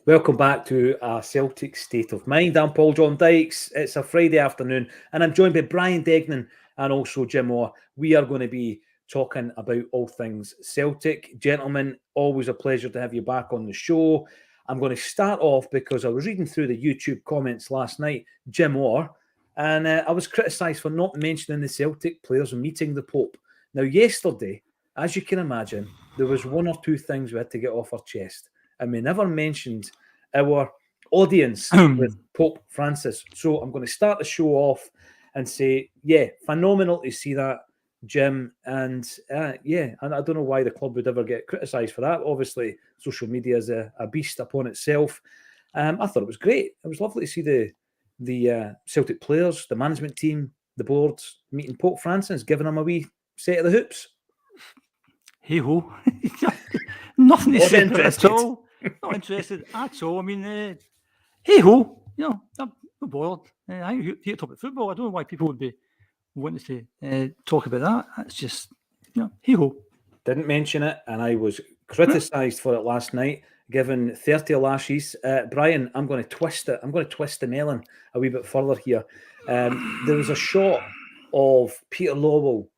Welcome back to our Celtic State of Mind. I'm Paul John Dykes. It's a Friday afternoon, and I'm joined by Brian Degnan and also Jim Orr. We are going to be talking about all things Celtic. Gentlemen, always a pleasure to have you back on the show. I'm going to start off because I was reading through the YouTube comments last night, Jim Orr, and I was criticised for not mentioning the Celtic players meeting the Pope. Now, yesterday, as you can imagine, there was one or two things we had to get off our chest, and we never mentioned our audience with Pope Francis. So I'm going to start the show off and say, yeah, phenomenal to see that, Jim. And and I don't know why the club would ever get criticised for that. Obviously, social media is a beast upon itself. I thought it was great. It was lovely to see the Celtic players, the management team, the board meeting Pope Francis, giving him a wee set of the hoops. Hey ho, nothing to say at all. Not interested at all. I mean, hey ho, I'm not bothered. I hate to talk about football. I don't know why people would be wanting to talk about that. That's just, hey ho. Didn't mention it, and I was criticised for it last night, given 30 lashes. Brian, I'm going to twist it. I'm going to twist the melon a wee bit further here. There was a shot of Peter Lowell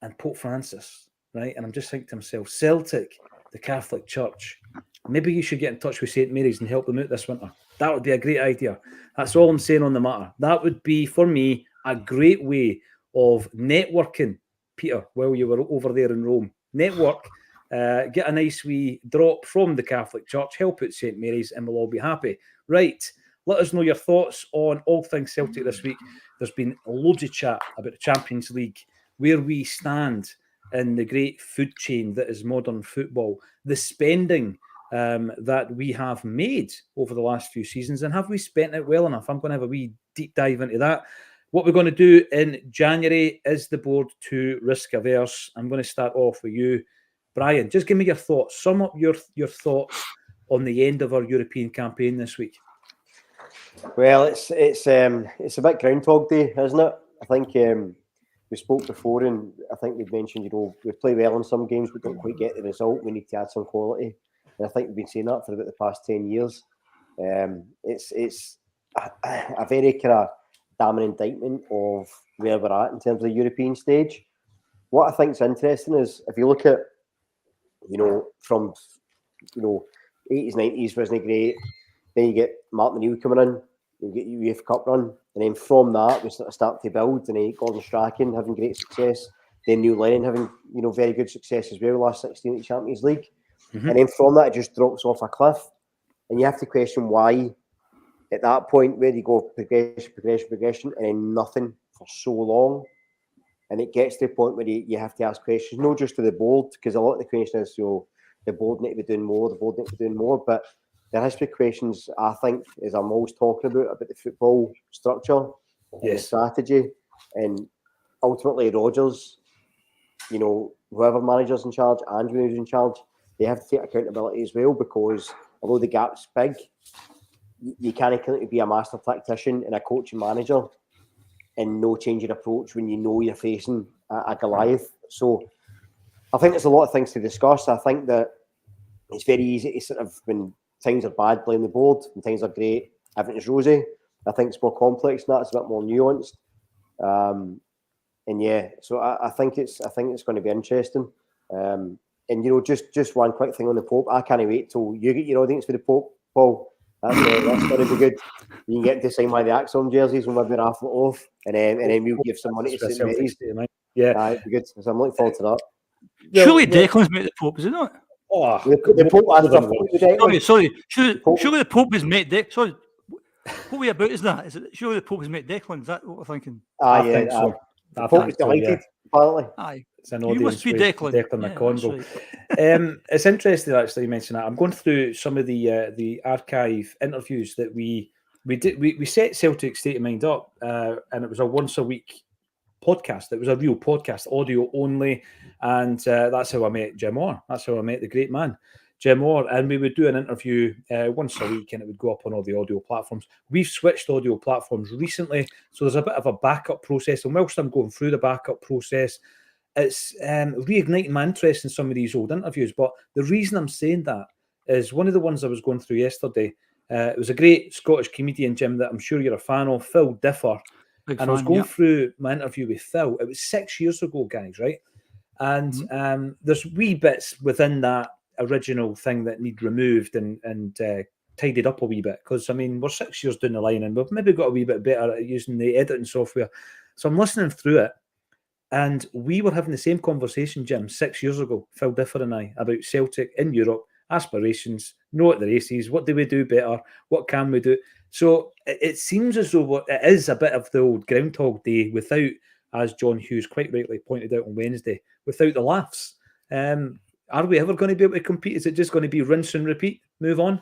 and Pope Francis, right? And I'm just thinking to myself, Celtic, the Catholic Church, maybe you should get in touch with St Mary's and help them out this winter. That would be a great idea. That's all I'm saying on the matter. That would be, for me, a great way of networking, Peter, while you were over there in Rome. Network, get a nice wee drop from the Catholic Church, help out St Mary's, and we'll all be happy. Right, let us know your thoughts on all things Celtic this week. There's been loads of chat about the Champions League, where we stand in the great food chain that is modern football, the spending that we have made over the last few seasons, and have we spent it well enough? I'm going to have a wee deep dive into that. What we're going to do in January, is the board too risk averse? I'm going to start off with you, Brian. Just give me your thoughts. Sum up your thoughts on the end of our European campaign this week. Well, it's a bit Groundhog Day, isn't it? I think we spoke before, and I think we've mentioned, we play well in some games, but don't quite get the result. We need to add some quality. And I think we've been saying that for about the past 10 years. It's a very kind of damning indictment of where we're at in terms of the European stage. What I think is interesting is, if you look at, from, 80s, 90s wasn't great. Then you get Martin O'Neill coming in, you get UEFA Cup run, and then from that we start to build. And then Gordon Strachan having great success, then Neil Lennon having very good success as well, last 16 at the Champions League. Mm-hmm. And then from that, it just drops off a cliff. And you have to question why, at that point, where you go progression, and then nothing for so long. And it gets to the point where you have to ask questions, not just to the board, because a lot of the question is, the board need to be doing more, but there has to be questions, I think, as I'm always talking about the football structure, and the strategy, and ultimately Rodgers, whoever manager's in charge, Andrew who's in charge, they have to take accountability as well, because although the gap's big, you can't be a master tactician and a coach and manager and no changing approach when you're facing a Goliath. So I think there's a lot of things to discuss. I think that it's very easy to sort of, when things are bad, blame the board. When things are great, everything's rosy. I think it's more complex than that. It's a bit more nuanced. So I think it's going to be interesting. And just one quick thing on the Pope. I can't wait till you get your audience for the Pope, Paul. That's going to be good. You can get to sign one of the Acsom jerseys, and we'll maybe raffle it off, and then we'll give some money to St Mary's. Yeah, it'd be good. So I'm looking forward to that. Surely Declan's met the Pope, is it not? Oh, the Pope asked for Sorry. Surely the Pope has met Declan. Sorry, what we about is that? Is it surely the Pope has met Declan? Is that what we're thinking? I think so. The Pope is delighted, apparently. Aye. It's an audience. You must be Declan McConville. Right. It's interesting actually you mention that. I'm going through some of the archive interviews that we did. We set Celtic State of Mind up, and it was a once a week podcast. It was a real podcast, audio only, and that's how I met Jim Orr. That's how I met the great man, Jim Orr. And we would do an interview once a week, and it would go up on all the audio platforms. We've switched audio platforms recently, so there's a bit of a backup process. And whilst I'm going through the backup process, it's reigniting my interest in some of these old interviews. But the reason I'm saying that is one of the ones I was going through yesterday. It was a great Scottish comedian, Jim, that I'm sure you're a fan of, Phil Differ. Big And I was fan, going yeah. through my interview with Phil. It was 6 years ago, guys, right? And there's wee bits within that original thing that need removed and tidied up a wee bit. Because, I mean, we're 6 years down the line and we've maybe got a wee bit better at using the editing software. So I'm listening through it. And we were having the same conversation, Jim, 6 years ago, Phil Differ and I, about Celtic in Europe, aspirations, no at the races, what do we do better, what can we do? So it seems as though it is a bit of the old Groundhog Day without, as John Hughes quite rightly pointed out on Wednesday, without the laughs. Are we ever going to be able to compete? Is it just going to be rinse and repeat, move on?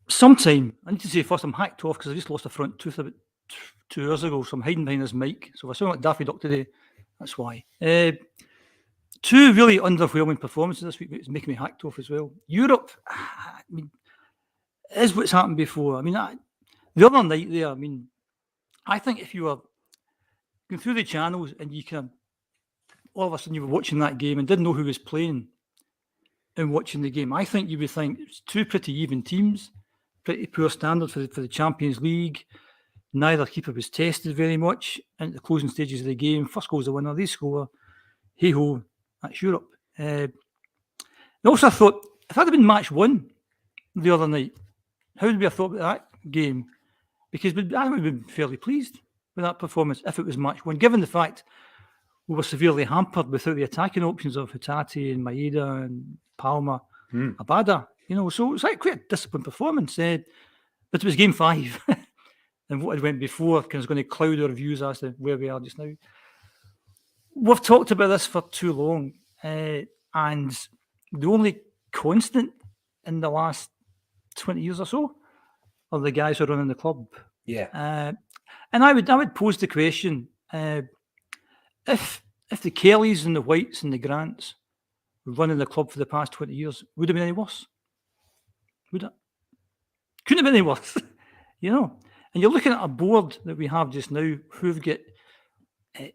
Sometime. I need to say first, I'm hacked off because I just lost a front tooth about 2 hours ago, so I'm hiding behind this mic. So if I sound like Daffy Duck today, that's why. 2 really underwhelming performances this week. It's making me hacked off as well. Europe, I mean, is what's happened before. I mean, the other night there, I mean, I think if you were going through the channels and you can, all of a sudden you were watching that game and didn't know who was playing and watching the game, I think you would think it's 2 pretty even teams, pretty poor standard for the Champions League. Neither keeper was tested very much in the closing stages of the game. First goal's the winner, they score. Hey-ho, that's Europe. And also I thought, if that had been match 1 the other night, how would we have thought about that game? Because I would have been fairly pleased with that performance if it was match 1, given the fact we were severely hampered without the attacking options of Hatate and Maeda and Palmer, Abada. So it's like quite a disciplined performance. But it was game 5. And what had went before is going to cloud our views as to where we are just now. We've talked about this for too long. And the only constant in the last 20 years or so are the guys who are running the club. Yeah. And I would pose the question, if the Kellys and the Whites and the Grants were running the club for the past 20 years, would it have been any worse? Would it? Couldn't have been any worse, And you're looking at a board that we have just now who've got,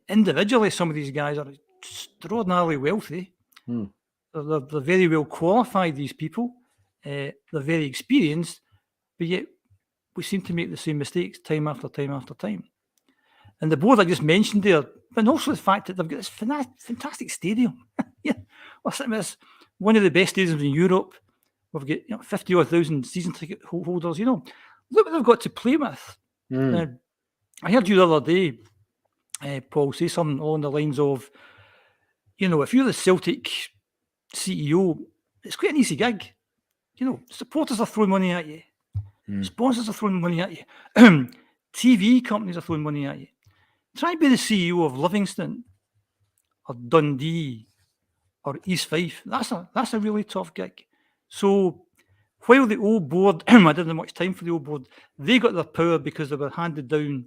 individually, some of these guys are extraordinarily wealthy. They're very well qualified, these people. They're very experienced, but yet we seem to make the same mistakes time after time after time. And the board I just mentioned there, but also the fact that they've got this fantastic stadium. It's one of the best stadiums in Europe. We've got 50,000 season ticket holders. Look what they've got to play with. I heard you the other day, Paul, say something along the lines of, if you're the Celtic CEO, it's quite an easy gig. Supporters are throwing money at you. Sponsors are throwing money at you. TV companies are throwing money at you. Try and be the CEO of Livingston or Dundee or East Fife. That's a really tough gig. So while the old board, I didn't have much time for the old board, they got their power because they were handed down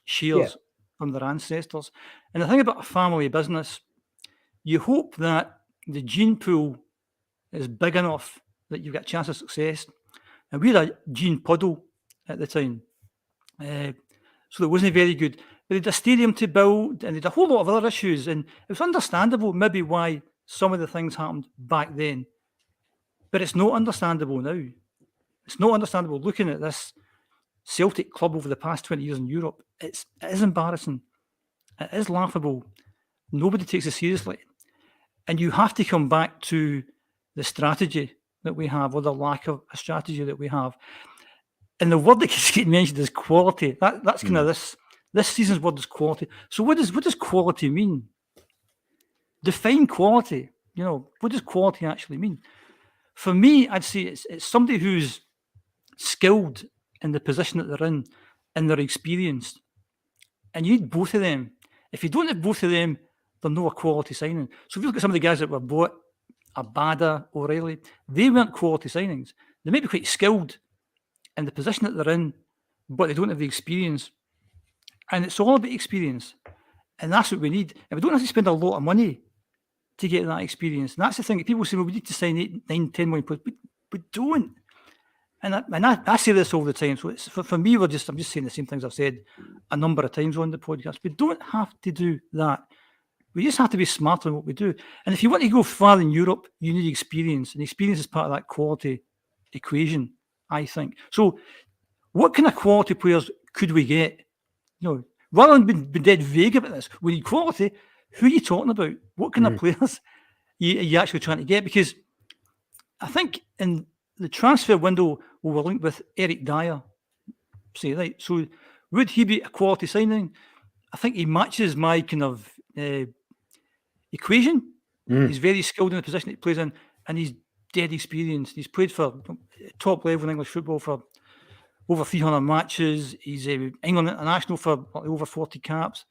shares from their ancestors. And the thing about a family business, you hope that the gene pool is big enough that you've got a chance of success. And we had a gene puddle at the time. So it wasn't very good. But they had a stadium to build and they had a whole lot of other issues. And it was understandable maybe why some of the things happened back then. But it's not understandable now. It's not understandable looking at this Celtic club over the past 20 years in Europe. It is embarrassing. It is laughable. Nobody takes it seriously. And you have to come back to the strategy that we have, or the lack of a strategy that we have. And the word that keeps getting mentioned is quality. That's kind of this season's word is quality. So what does quality mean? Define quality. What does quality actually mean? For me, I'd say it's somebody who's skilled in the position that they're in and they're experienced. And you need both of them. If you don't have both of them, they're not a quality signing. So if you look at some of the guys that were bought, Abada, O'Reilly, they weren't quality signings. They may be quite skilled in the position that they're in, but they don't have the experience. And it's all about experience. And that's what we need. And we don't have to spend a lot of money to get that experience. And that's the thing. People say, well, we need to sign 8, 9, 10 million players. We don't. And I say this all the time. So it's, for me, I'm just saying the same things I've said a number of times on the podcast. We don't have to do that. We just have to be smarter in what we do. And if you want to go far in Europe, you need experience. And experience is part of that quality equation I think. So what kind of quality players could we get? Rather than being dead vague about this, we need quality. Who are you talking about? What kind of players are you actually trying to get? Because I think in the transfer window, we were linked with Eric Dyer. Say, right. So would he be a quality signing? I think he matches my kind of equation. He's very skilled in the position he plays in, and he's dead experienced. He's played for top level in English football for over 300 matches. He's England international for over 40 caps.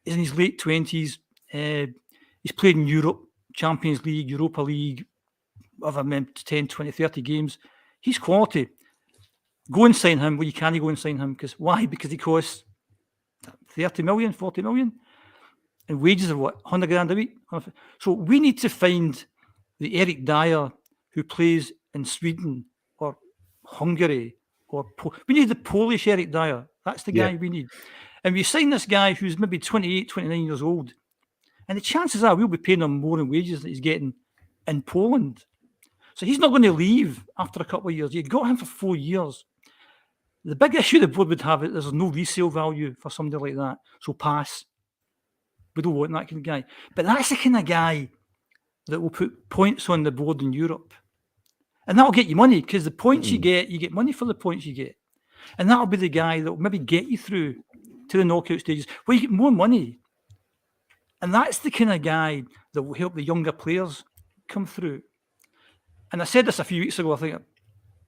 He's in his late 20s. He's played in Europe, Champions League, Europa League, whatever, 10, 20, 30 games. He's quality. Go and sign him. Well, you can't go and sign him. Why? Because he costs 30 million, 40 million. And wages are what? 100 grand a week? So we need to find the Eric Dyer who plays in Sweden or Hungary we need the Polish Eric Dyer. That's the guy we need. And we sign this guy who's maybe 28, 29 years old. And the chances are we'll be paying him more in wages that he's getting in Poland. So he's not going to leave after a couple of years. You got him for 4 years. The big issue the board would have is there's no resale value for somebody like that. So pass. We don't want that kind of guy. But that's the kind of guy that will put points on the board in Europe. And that'll get you money, because the points you get money for the points you get. And that'll be the guy that will maybe get you through to the knockout stages where you get more money. And that's the kind of guy that will help the younger players come through. And I said this a few weeks ago, I think,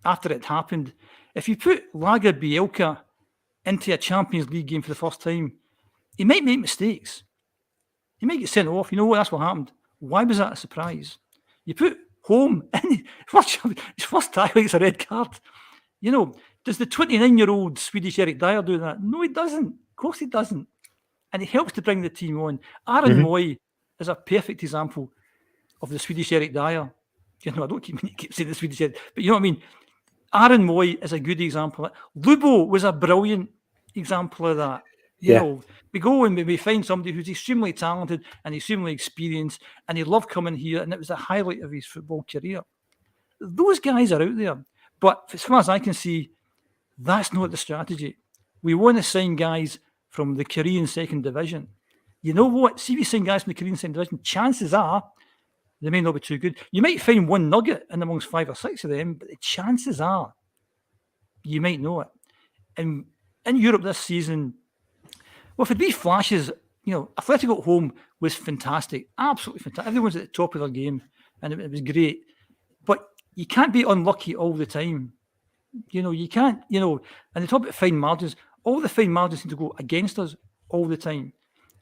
after it happened. If you put Lager Bielka into a Champions League game for the first time, he might make mistakes. He might get sent off. You know what? That's what happened. Why was that a surprise? You put Home in his first tackle gets a red card. Does the 29-year-old Swedish Eric Dyer do that? No, he doesn't. Of course he doesn't. And he helps to bring the team on. Aaron Moy is a perfect example of the Swedish Eric Dyer. I don't keep saying the Swedish Eric, but you know what I mean? Aaron Moy is a good example of that. Lubo was a brilliant example of that. We go and we find somebody who's extremely talented and extremely experienced, and he loved coming here, and it was the highlight of his football career. Those guys are out there. But as far as I can see, that's not the strategy. We want to sign guys from the Korean second division. You know what? See, if you sign guys from the Korean second division, chances are they may not be too good. You might find one nugget in amongst 5 or 6 of them, but the chances are you might know it. And in Europe this season, well, if it'd be flashes, Atletico at home was fantastic, absolutely fantastic. Everyone's at the top of their game, and it was great. But you can't be unlucky all the time. You can't, and they talk about fine margins. All the fine margins seem to go against us all the time.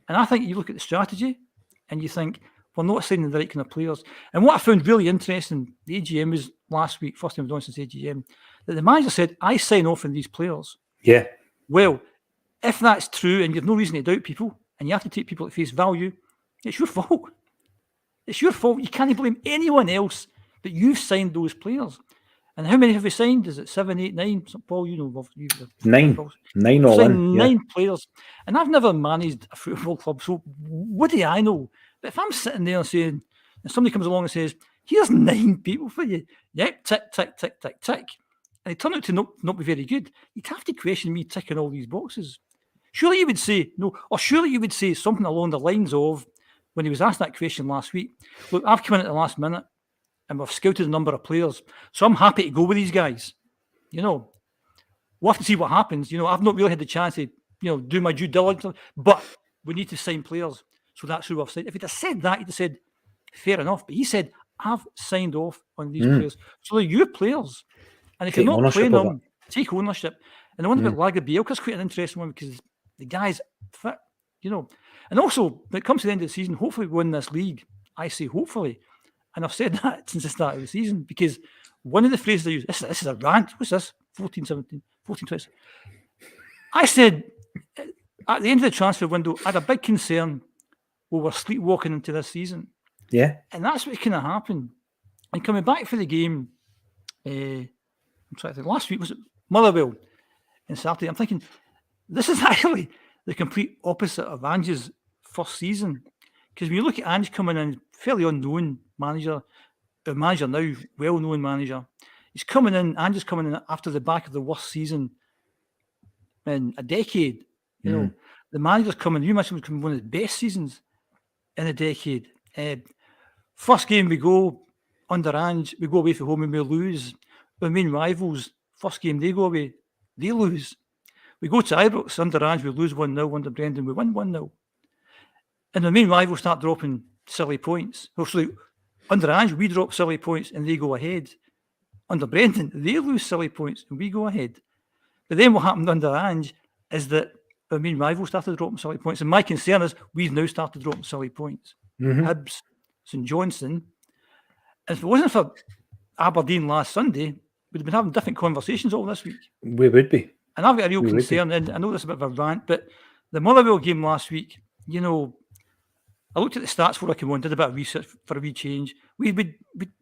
And I think you look at the strategy and you think, we're not signing the right kind of players. And what I found really interesting, the AGM was last week, first time I've done since AGM, that the manager said, I sign off on these players. Yeah. Well, if that's true and you've no reason to doubt people and you have to take people at face value, it's your fault. It's your fault. You can't blame anyone else that you've signed those players. And how many have we signed? Is it 7, 8, 9? Paul, Nine. Nine all in. 9 players. And I've never managed a football club, so what do I know? But if I'm sitting there saying, and somebody comes along and says, here's 9 people for you. Yep, tick, tick, tick, tick, tick. And they turn out to not be very good. You'd have to question me ticking all these boxes. Surely you would say, no, or surely you would say something along the lines of, when he was asked that question last week, look, I've come in at the last minute and we've scouted a number of players, so I'm happy to go with these guys. We'll have to see what happens. I've not really had the chance to, do my due diligence, but we need to sign players. So that's who I've signed. If he'd have said that, he'd have said, fair enough. But he said, I've signed off on these players. So they're your players. And if you're not playing them, take ownership. And the one about Lager Bielka's quite an interesting one because the guy's fit, And also, when it comes to the end of the season, hopefully we win this league. I say hopefully. And I've said that since the start of the season because one of the phrases I use, this is a rant. What's this? 14, 17, 14, 20. I said, at the end of the transfer window, I had a big concern we were sleepwalking into this season. Yeah. And that's what kind of happened. And coming back for the game, I'm trying to think, last week was it Motherwell and Saturday. I'm thinking, this is actually the complete opposite of Ange's first season. Because when you look at Ange coming in, fairly unknown manager, a manager now, well-known manager. He's coming in, Ange's coming in after the back of the worst season in a decade. You know, the manager's coming, you mentioned coming one of the best seasons in a decade. First game we go under Ange, we go away from home and we lose. Our main rivals, first game they go away, they lose. We go to Ibrox under Ange, we lose 1-0. Under Brendan, we win 1-0. And the main rivals start dropping silly points. Actually, under Ange, we drop silly points and they go ahead. Under Brendan, they lose silly points and we go ahead. But then what happened under Ange is that our main rivals started dropping silly points. And my concern is we've now started dropping silly points. Hibs, St Johnstone. And if it wasn't for Aberdeen last Sunday, we'd have been having different conversations all this week. We would be. And I've got a real concern, and I know this is a bit of a rant, but the Motherwell game last week, you know, I looked at the stats before I came on, did a bit of research for a wee change. We had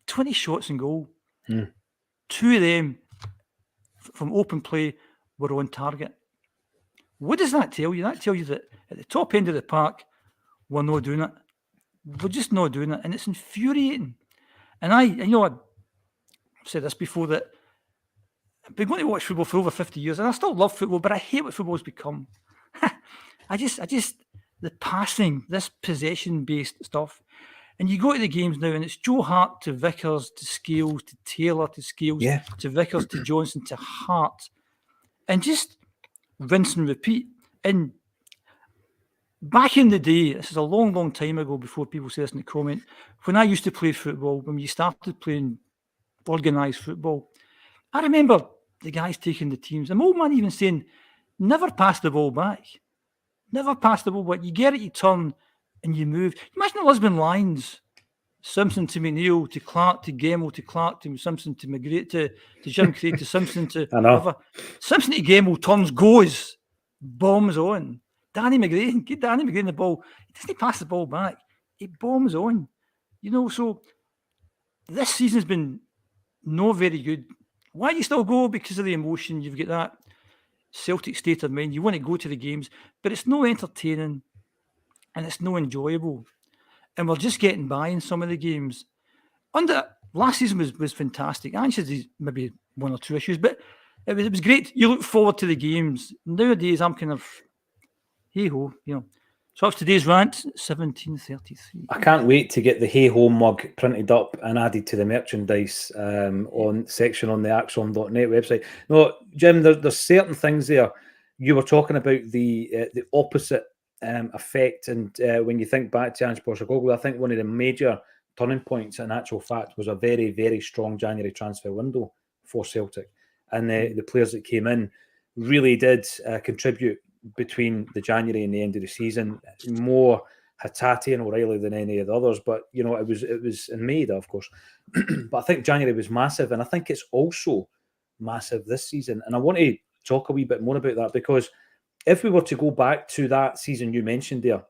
20 shots in goal. 2 of them from open play were on target. What does that tell you? That tells you that at the top end of the park, we're not doing it. We're just not doing it, and it's infuriating. And I've said this before, that I've been going to watch football for over 50 years, and I still love football, but I hate what football's become. I just the passing, this possession-based stuff. And you go to the games now, and it's Joe Hart to Vickers to Scales to Taylor to Scales to Vickers to Johnson to Hart, and just rinse and repeat. And back in the day, this is a long, long time ago, before people say this in the comment, when I used to play football, when we started playing organised football, I remember the guys taking the teams, and my old man even saying, never pass the ball back. Never pass the ball back. You get it, you turn, and you move. Imagine the Lisbon Lions. Simpson to McNeil, to Clark, to Gemmell, to Clark, to Simpson, to McGrath, to Jim Craig, to Simpson, to whoever. Simpson to Gemmell, turns, goes, bombs on. Danny McGrath, get Danny McGrath the ball. He doesn't pass the ball back. He bombs on. You know, so this season's been not very good. Why do you still go? Because of the emotion. You've got that Celtic state of mind. You want to go to the games, but it's no entertaining and it's no enjoyable. And we're just getting by in some of the games. Last season was fantastic. I had maybe 1 or 2 issues, but it was great. You look forward to the games. Nowadays, I'm kind of, hey-ho, you know. So that's today's rant, 1733. I can't wait to get the hey-ho mug printed up and added to the merchandise section on the Acsom.net website. No, Jim, there's certain things there. You were talking about the opposite effect, and when you think back to Ange Postecoglou, I think one of the major turning points, in actual fact, was a very, very strong January transfer window for Celtic, and the players that came in really did contribute between the January and the end of the season. More Hatate and O'Reilly than any of the others, but you know, it was in May, of course. But I think January was massive, and I think it's also massive this season. And I want to talk a wee bit more about that, because if we were to go back to that season you mentioned there,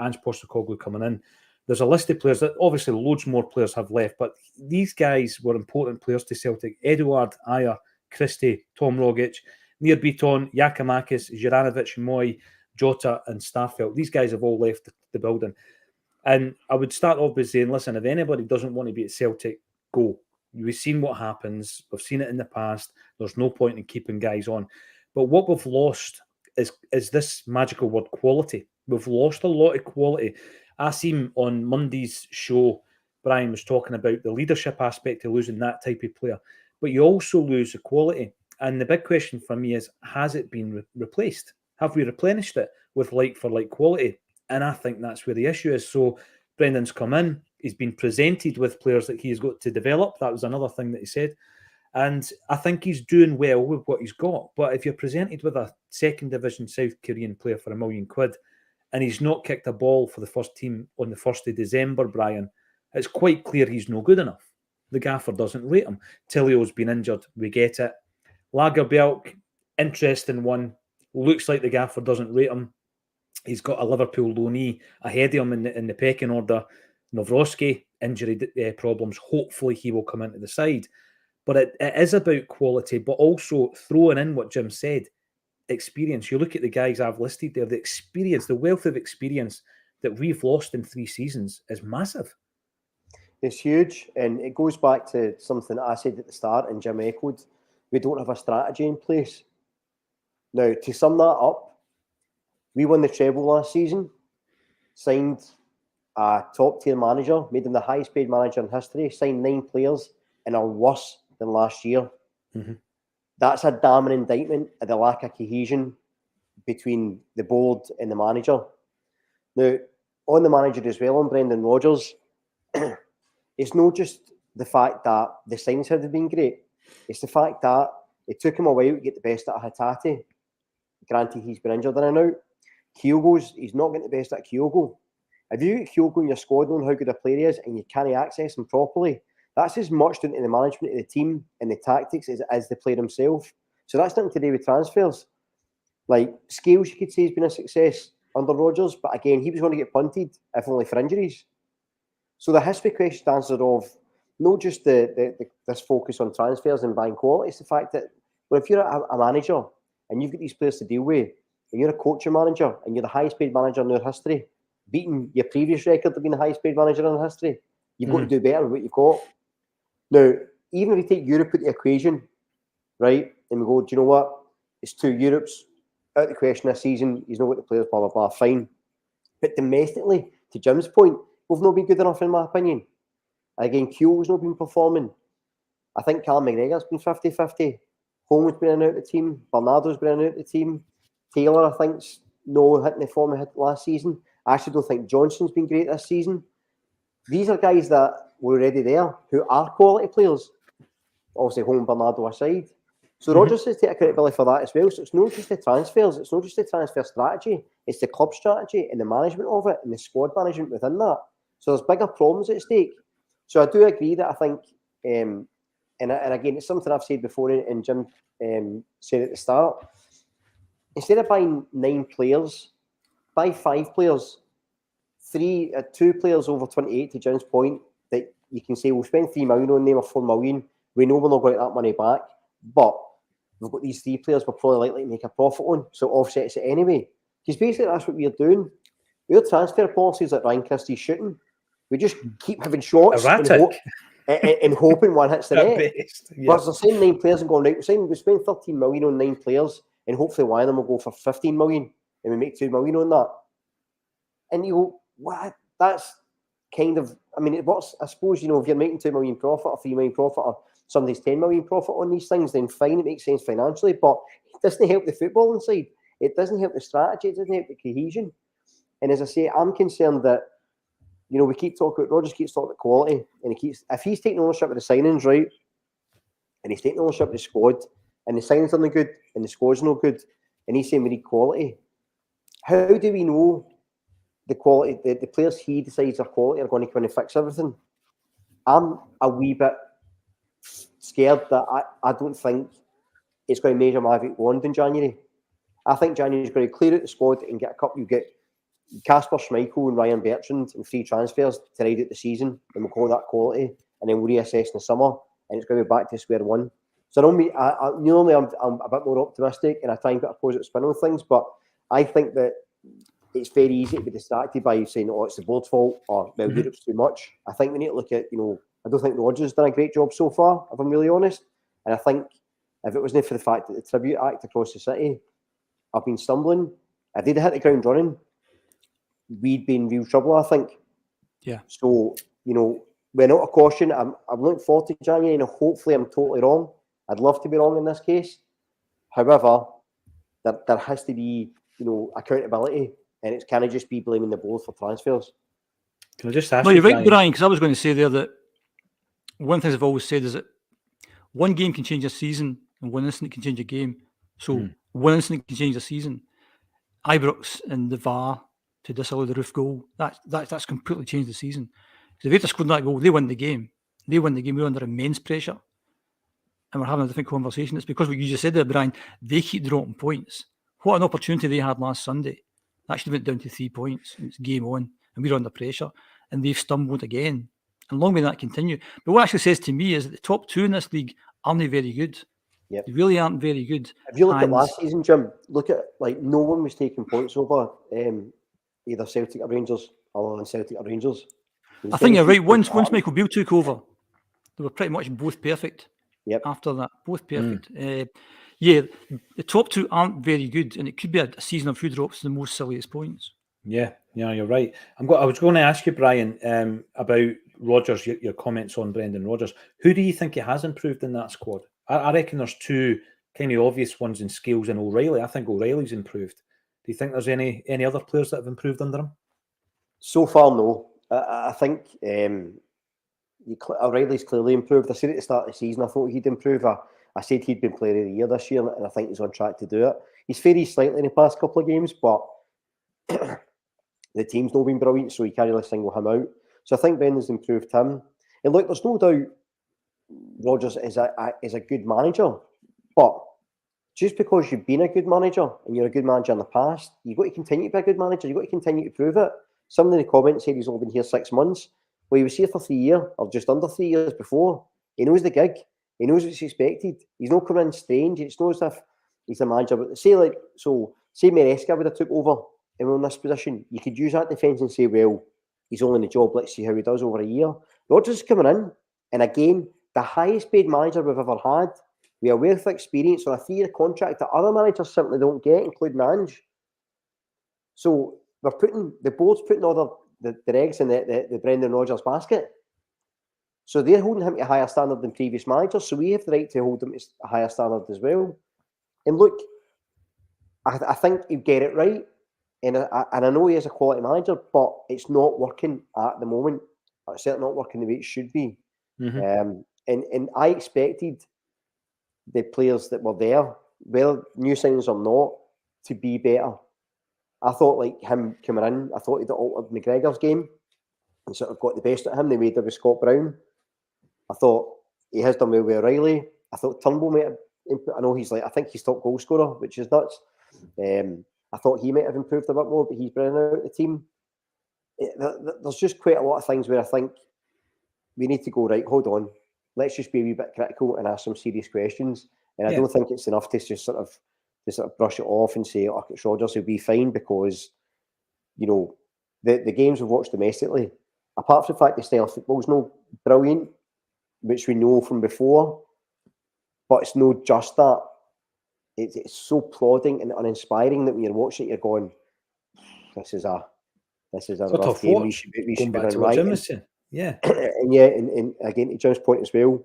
Ange Postecoglou coming in, there's a list of players that obviously loads more players have left, but these guys were important players to Celtic. Eduard, Ayer, Christie, Tom Rogic, Nir Bitton, Giacomakis, Juranovic, Moy, Jota and Staffeld. These guys have all left the building. And I would start off by saying, listen, if anybody doesn't want to be at Celtic, go. We've seen what happens. We've seen it in the past. There's no point in keeping guys on. But what we've lost is this magical word, quality. We've lost a lot of quality. Acsom on Monday's show, Brian was talking about the leadership aspect of losing that type of player. But you also lose the quality. And the big question for me is, has it been replaced? Have we replenished it with like-for-like quality? And I think that's where the issue is. So Brendan's come in. He's been presented with players that he's got to develop. That was another thing that he said. And I think he's doing well with what he's got. But if you're presented with a second division South Korean player for £1 million and he's not kicked a ball for the first team on the 1st of December, Brian, it's quite clear he's no good enough. The gaffer doesn't rate him. Tillio's been injured. We get it. Lagerbielk, interesting one. Looks like the gaffer doesn't rate him. He's got a Liverpool loanee ahead of him in the pecking order. Novroski, injury problems. Hopefully he will come into the side. But it is about quality, but also throwing in what Jim said, experience. You look at the guys I've listed there, the experience, the wealth of experience that we've lost in 3 seasons is massive. It's huge, and it goes back to something I said at the start and Jim echoed. We don't have a strategy in place. Now, to sum that up, we won the treble last season, signed a top-tier manager, made him the highest-paid manager in history, signed 9 players, and are worse than last year. Mm-hmm. That's a damning indictment of the lack of cohesion between the board and the manager. Now, on the manager as well, on Brendan Rodgers, it's not just the fact that the signings have been great. It's the fact that it took him a while to get the best out of Hatate. Granted, he's been injured in and out. He's not getting the best out of Kyogo. If you get Kyogo in your squad, knowing how good a player he is, and you can't access him properly, that's as much down to the management of the team and the tactics as the player himself. So that's nothing to do with transfers. Like, Scales, you could say, has been a success under Rodgers, but again, he was going to get punted, if only for injuries. So there has to be question answered of not just this focus on transfers and buying quality, it's the fact that, well, if you're a manager and you've got these players to deal with, and you're a coaching manager and you're the highest paid manager in their history, beating your previous record of being the highest paid manager in history, you've got to do better with what you've got. Now, even if we take Europe out of the equation, right, and we go, do you know what? It's 2 Europes out of the question this season. He's not got the players, blah, blah, blah, fine. But domestically, to Jim's point, we've not been good enough, in my opinion. Again, Kyogo's not been performing. I think Callum McGregor's been 50-50. Holman's been in and out of the team. Bernardo's been in and out of the team. Taylor, I think's no hitting the form he had last season. I actually don't think Johnson's been great this season. These are guys that were already there who are quality players. Obviously, Holman, Bernardo aside. So Rodgers has taken accountability for that as well. So it's not just the transfers. It's not just the transfer strategy. It's the club strategy and the management of it and the squad management within that. So there's bigger problems at stake. So I do agree that I think, and again, it's something I've said before and Jim said at the start, instead of buying 9 players, buy 5 players, 2 players over 28 to Jim's point, that you can say, we'll spend 3 million on them or 4 million. We know we're not going to get that money back, but we've got these 3 players we're probably likely to make a profit on, so it offsets it anyway. Because basically that's what we're doing. Our transfer policies like Ryan Christie's shooting. We just keep having shots and hoping one hits the net. But they're saying 9 players and going, right, we're saying we spend 13 million on 9 players and hopefully one of them will go for 15 million and we make 2 million on that. And you go, what? That's kind of, I mean, I suppose, you know, if you're making 2 million profit or 3 million profit or somebody's 10 million profit on these things, then fine, it makes sense financially, but it doesn't help the football inside. It doesn't help the strategy. It doesn't help the cohesion. And as I say, I'm concerned that, you know, we keep talking about, Rodgers keeps talking about quality, and if he's taking ownership of the signings, right, and he's taking ownership of the squad, and the signings are no good, and the squad's no good, and he's saying we need quality, how do we know the quality, the players he decides are quality are going to come in and fix everything? I'm a wee bit scared that I don't think it's going to major magic wand in January. I think January is going to clear out the squad and get a couple. You get Kasper Schmeichel and Ryan Bertrand and 3 transfers to ride out the season, and we'll call that quality, and then we'll reassess in the summer, and it's going to be back to square one. So normally I'm a bit more optimistic, and I try and put a positive spin on things, but I think that it's very easy to be distracted by saying, oh, it's the board's fault, or, well, Europe's too much. I think we need to look at, you know, I don't think Rodgers has done a great job so far, if I'm really honest, and I think if it wasn't for the fact that the Tribute Act across the city have been stumbling, if they'd hit the ground running, we'd be in real trouble, I think. Yeah. So, you know, we're not a caution. I'm looking forward to January, and hopefully I'm totally wrong. I'd love to be wrong in this case. However, there has to be, you know, accountability, and it can't just be blaming the board for transfers. Can I just ask you? No, you're right, Brian, because I was going to say there that one thing I've always said is that one game can change a season and one incident can change a game. So one incident can change a season. Ibrox and the VAR to disallow the roof goal, that's completely changed the season. Because if they scored that goal, they win the game. They win the game. We're under immense pressure. And we're having a different conversation. It's because what you just said there, Brian, they keep dropping points. What an opportunity they had last Sunday. That should have went down to 3 points. And it's game on. And we're under pressure. And they've stumbled again. And long may that continue. But what actually says to me is that the top 2 in this league aren't very good. Yep. They really aren't very good. If you look at last season, Jim, look at, like, no one was taking points over either Celtic or Rangers, other than Celtic or Rangers. I think you're right. Once Michael Beale took over, they were pretty much both perfect. Yep. After that, both perfect. Yeah, the top two aren't very good, and it could be a season of who drops the most silliest points. Yeah, you're right. I was going to ask you, Brian, about Rodgers. Your comments on Brendan Rodgers. Who do you think he has improved in that squad? I reckon there's two kind of obvious ones in Scales and O'Reilly. I think O'Reilly's improved. Do you think there's any other players that have improved under him? So far, no. I think O'Reilly's clearly improved. I said at the start of the season I thought he'd improve. I said he'd been player of the year this year, and I think he's on track to do it. He's varied slightly in the past couple of games, but the team's not been brilliant, so you can't really single him out. So I think Brendan's improved him. And look, there's no doubt Rodgers is a good manager, but just because you've been a good manager and you're a good manager in the past, you've got to continue to be a good manager. You've got to continue to prove it. Somebody in the comments said he's only been here 6 months. Well, he was here for 3 years, or just under 3 years before. He knows the gig. He knows what's expected. He's not coming in strange. It's not as if he's a manager. But say Maresca would have took over and we're in this position. You could use that defence and say, well, he's only in the job. Let's see how he does over a year. Rodgers is coming in, and again, the highest paid manager we've ever had. We are with experience on a 3-year contract that other managers simply don't get, including Ange. So the board's putting all the eggs in the Brendan Rodgers basket. So they're holding him to a higher standard than previous managers. So we have the right to hold him to a higher standard as well. And look, I think he'll get it right. And I know he is a quality manager, but it's not working at the moment. It's certainly not working the way it should be. Mm-hmm. And I expected the players that were there, whether new signings or not, to be better. I thought, like him coming in, I thought he'd altered McGregor's game and sort of got the best at him. They made it with Scott Brown. I thought he has done well with O'Reilly. I thought Turnbull might have improved. I know I think he's top goal scorer, which is nuts. I thought he might have improved a bit more, but he's bringing out the team. There's just quite a lot of things where I think we need to go, right, hold on. Let's just be a wee bit critical and ask some serious questions. And I don't think it's enough to just sort of brush it off and say, oh, it's Rodgers, he'll be fine, because, you know, the games we've watched domestically, apart from the fact the style of football's no brilliant, which we know from before, but it's no just that. It's so plodding and uninspiring that when you're watching it, you're going, this is a rough game. We should be running right. And again, to Jim's point as well,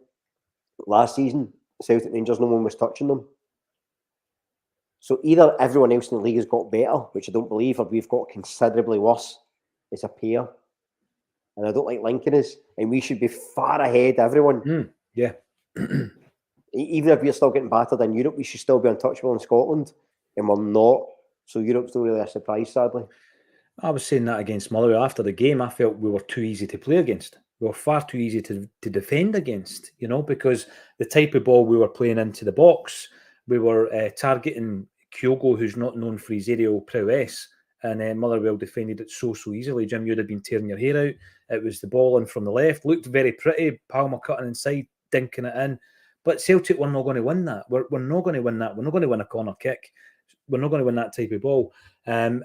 last season, Celtic Rangers, no one was touching them. So either everyone else in the league has got better, which I don't believe, or we've got considerably worse as a pair. And I don't like Lincoln is, and we should be far ahead of everyone. Even if we're still getting battered in Europe, we should still be untouchable in Scotland, and we're not. So Europe's not really a surprise, sadly. I was saying that against Motherwell after the game. I felt we were too easy to play against. We were far too easy to defend against, you know, because the type of ball we were playing into the box, we were targeting Kyogo, who's not known for his aerial prowess, and Motherwell defended it so easily. Jim, you'd have been tearing your hair out. It was the ball in from the left, looked very pretty, Palmer cutting inside, dinking it in. But Celtic were not going to win that. We're not going to win that. We're not going to win a corner kick. We're not going to win that type of ball. And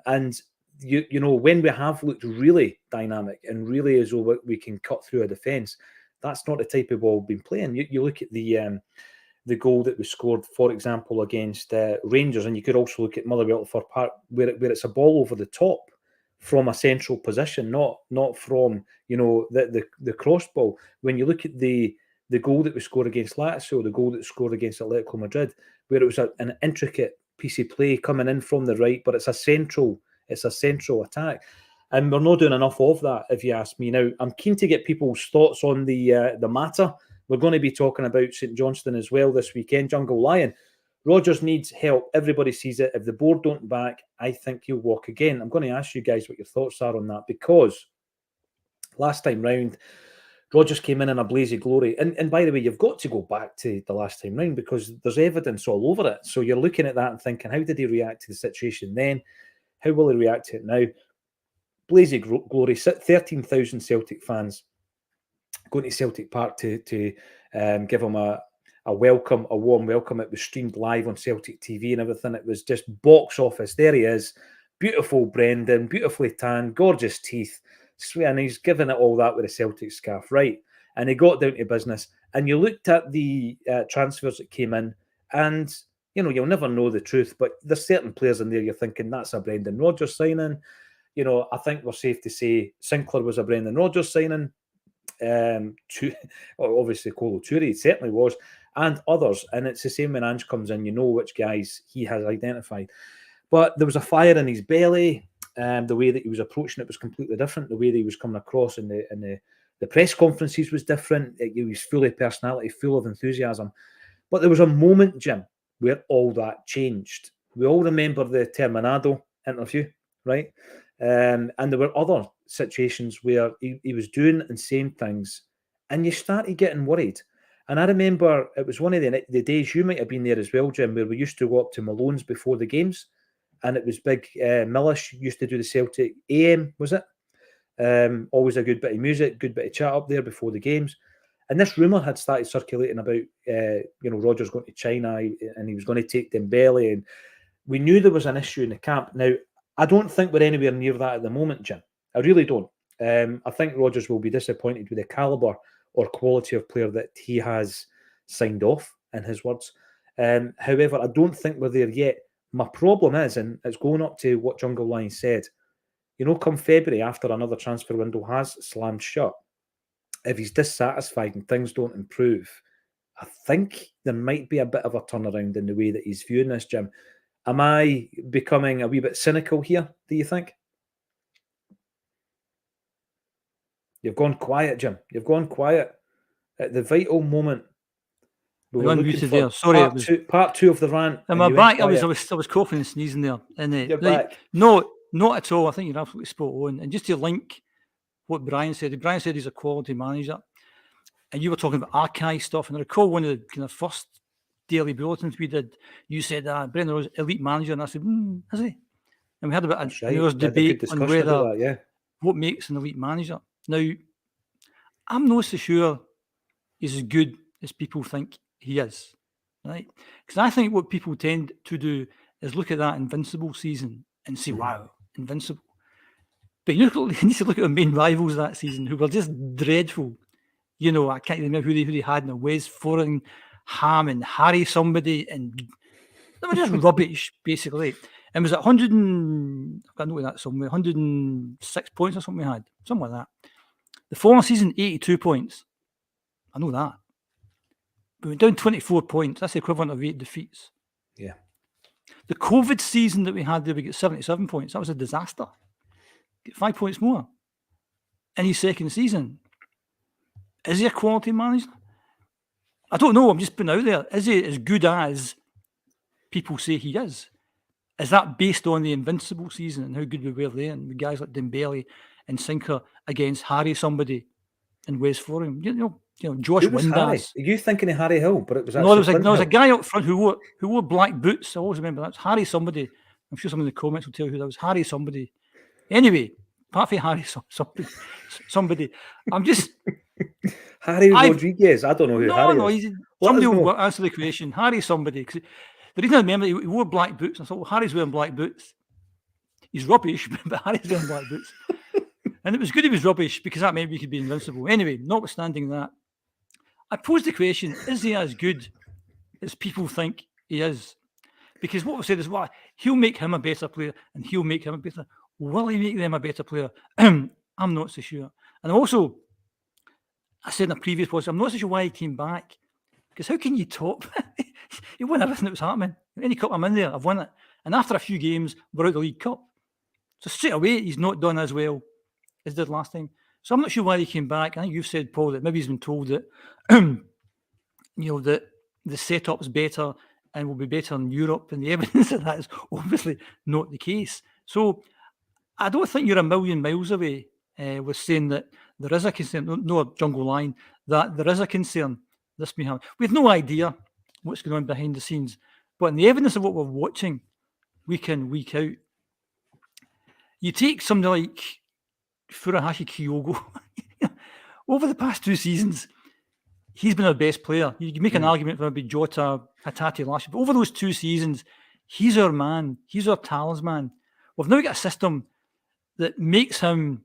you know, when we have looked really dynamic and really as though we can cut through a defence, that's not the type of ball we've been playing. You look at the goal that was scored, for example, against Rangers, and you could also look at Motherwell for part where it's a ball over the top from a central position, not from, you know, the cross ball. When you look at the goal that was scored against Lazio, the goal that was scored against Atletico Madrid, where it was an intricate piece of play coming in from the right, but it's a central attack. And we're not doing enough of that, if you ask me. Now, I'm keen to get people's thoughts on the matter. We're going to be talking about St Johnstone as well this weekend. Jungle Lion. Rodgers needs help. Everybody sees it. If the board don't back, I think he'll walk again. I'm going to ask you guys what your thoughts are on that, because last time round, Rodgers came in a blaze of glory. And by the way, you've got to go back to the last time round, because there's evidence all over it. So you're looking at that and thinking, how did he react to the situation then? How will he react to it now? Blaze of glory, 13,000 Celtic fans going to Celtic Park to give him a warm welcome. It was streamed live on Celtic TV and everything. It was just box office. There he is. Beautiful Brendan, beautifully tanned, gorgeous teeth. swear, and he's given it all that with a Celtic scarf, right? And he got down to business. And you looked at the transfers that came in, and you'll never know the truth, but there's certain players in there you're thinking that's a Brendan Rodgers signing. I think we're safe to say Sinclair was a Brendan Rodgers signing. Obviously Kolo Toure certainly was, and others. And it's the same when Ange comes in, you know which guys he has identified. But there was a fire in his belly. The way that he was approaching it was completely different. The way that he was coming across in the press conferences was different. He was full of personality, full of enthusiasm. But there was a moment, Jim, where all that changed. We all remember the Terminado interview, right? And there were other situations where he was doing and saying things, and you started getting worried. And I remember it was one of the days, you might have been there as well, Jim, where we used to go up to Malone's before the games, and it was big. Millish used to do the Celtic AM, was it? Always a good bit of music, good bit of chat up there before the games. And this rumour had started circulating about, Rodgers going to China and he was going to take Dembele, and we knew there was an issue in the camp. Now, I don't think we're anywhere near that at the moment, Jim. I really don't. I think Rodgers will be disappointed with the calibre or quality of player that he has signed off, in his words. However, I don't think we're there yet. My problem is, and it's going up to what Jungle Lion said, come February, after another transfer window has slammed shut, if he's dissatisfied and things don't improve, I think there might be a bit of a turnaround in the way that he's viewing this, Jim. Am I becoming a wee bit cynical here, do you think? You've gone quiet, Jim. You've gone quiet. At the vital moment. We were looking there. Sorry, part two of the rant. Am I back? I was coughing and sneezing there. And you're back. No, not at all. I think you're absolutely spot on. And just to link what Brian said he's a quality manager. And you were talking about archive stuff. And I recall one of the kind of first daily bulletins we did, you said, Brendan Rodgers, elite manager. And I said, is he? And we had a bit of debate on whether what makes an elite manager. Now, I'm not so sure he's as good as people think he is, right? Because I think what people tend to do is look at that Invincible season and say, wow, Invincible. But you need to look at the main rivals that season who were just dreadful. I can't remember who they had in Wes Foreign, Ham and Harry somebody, and they were just rubbish, basically. And was it 100 and, I've got to know that somewhere, 106 points or something we had, something like that. The following season, 82 points. I know that. We went down 24 points. That's the equivalent of 8 defeats. Yeah. The COVID season that we had there, we got 77 points. That was a disaster. Get 5 points more in his second season. Is he a quality manager? I don't know. I'm just putting out there. Is he as good as people say he is? Is that based on the Invincible season and how good we were there, and the guys like Dembele and Sinclair against Harry somebody in West Forum? Josh Windass. Are you thinking of Harry Hill? But it was there was a guy up front who wore black boots. I always remember that. It was Harry somebody. I'm sure someone in the comments will tell you who that was. Harry somebody. Anyway, apart from Harry somebody. I'm just Harry Rodriguez. I don't know who Harry is. Somebody will answer the question. Harry somebody. The reason I remember, he wore black boots. I thought, well, Harry's wearing black boots. He's rubbish, but Harry's wearing black boots. And it was good he was rubbish, because that meant we could be invincible. Anyway, notwithstanding that, I posed the question, is he as good as people think he is? Because what we said is, well, he'll make him a better player, and he'll make him a better. Will he make them a better player? I'm not so sure. And also, I said in a previous post, I'm not so sure why he came back. Because how can you top? He won everything that was happening. Any cup I'm in there, I've won it. And after a few games, we're out the League Cup. So straight away, he's not done as well as did last time. So I'm not sure why he came back. I think you've said, Paul, that maybe he's been told that, that the setup's better and will be better in Europe. And the evidence of that is obviously not the case. So I don't think you're a million miles away with saying that there is a concern, no Jungle Line, that there is a concern. This may happen. We have no idea what's going on behind the scenes. But in the evidence of what we're watching week in, week out, you take somebody like Furuhashi Kyogo. Over the past 2 seasons, he's been our best player. You can make an argument for maybe Jota, Hatate last year, but over those 2 seasons, he's our man. He's our talisman. We've now got a system that makes him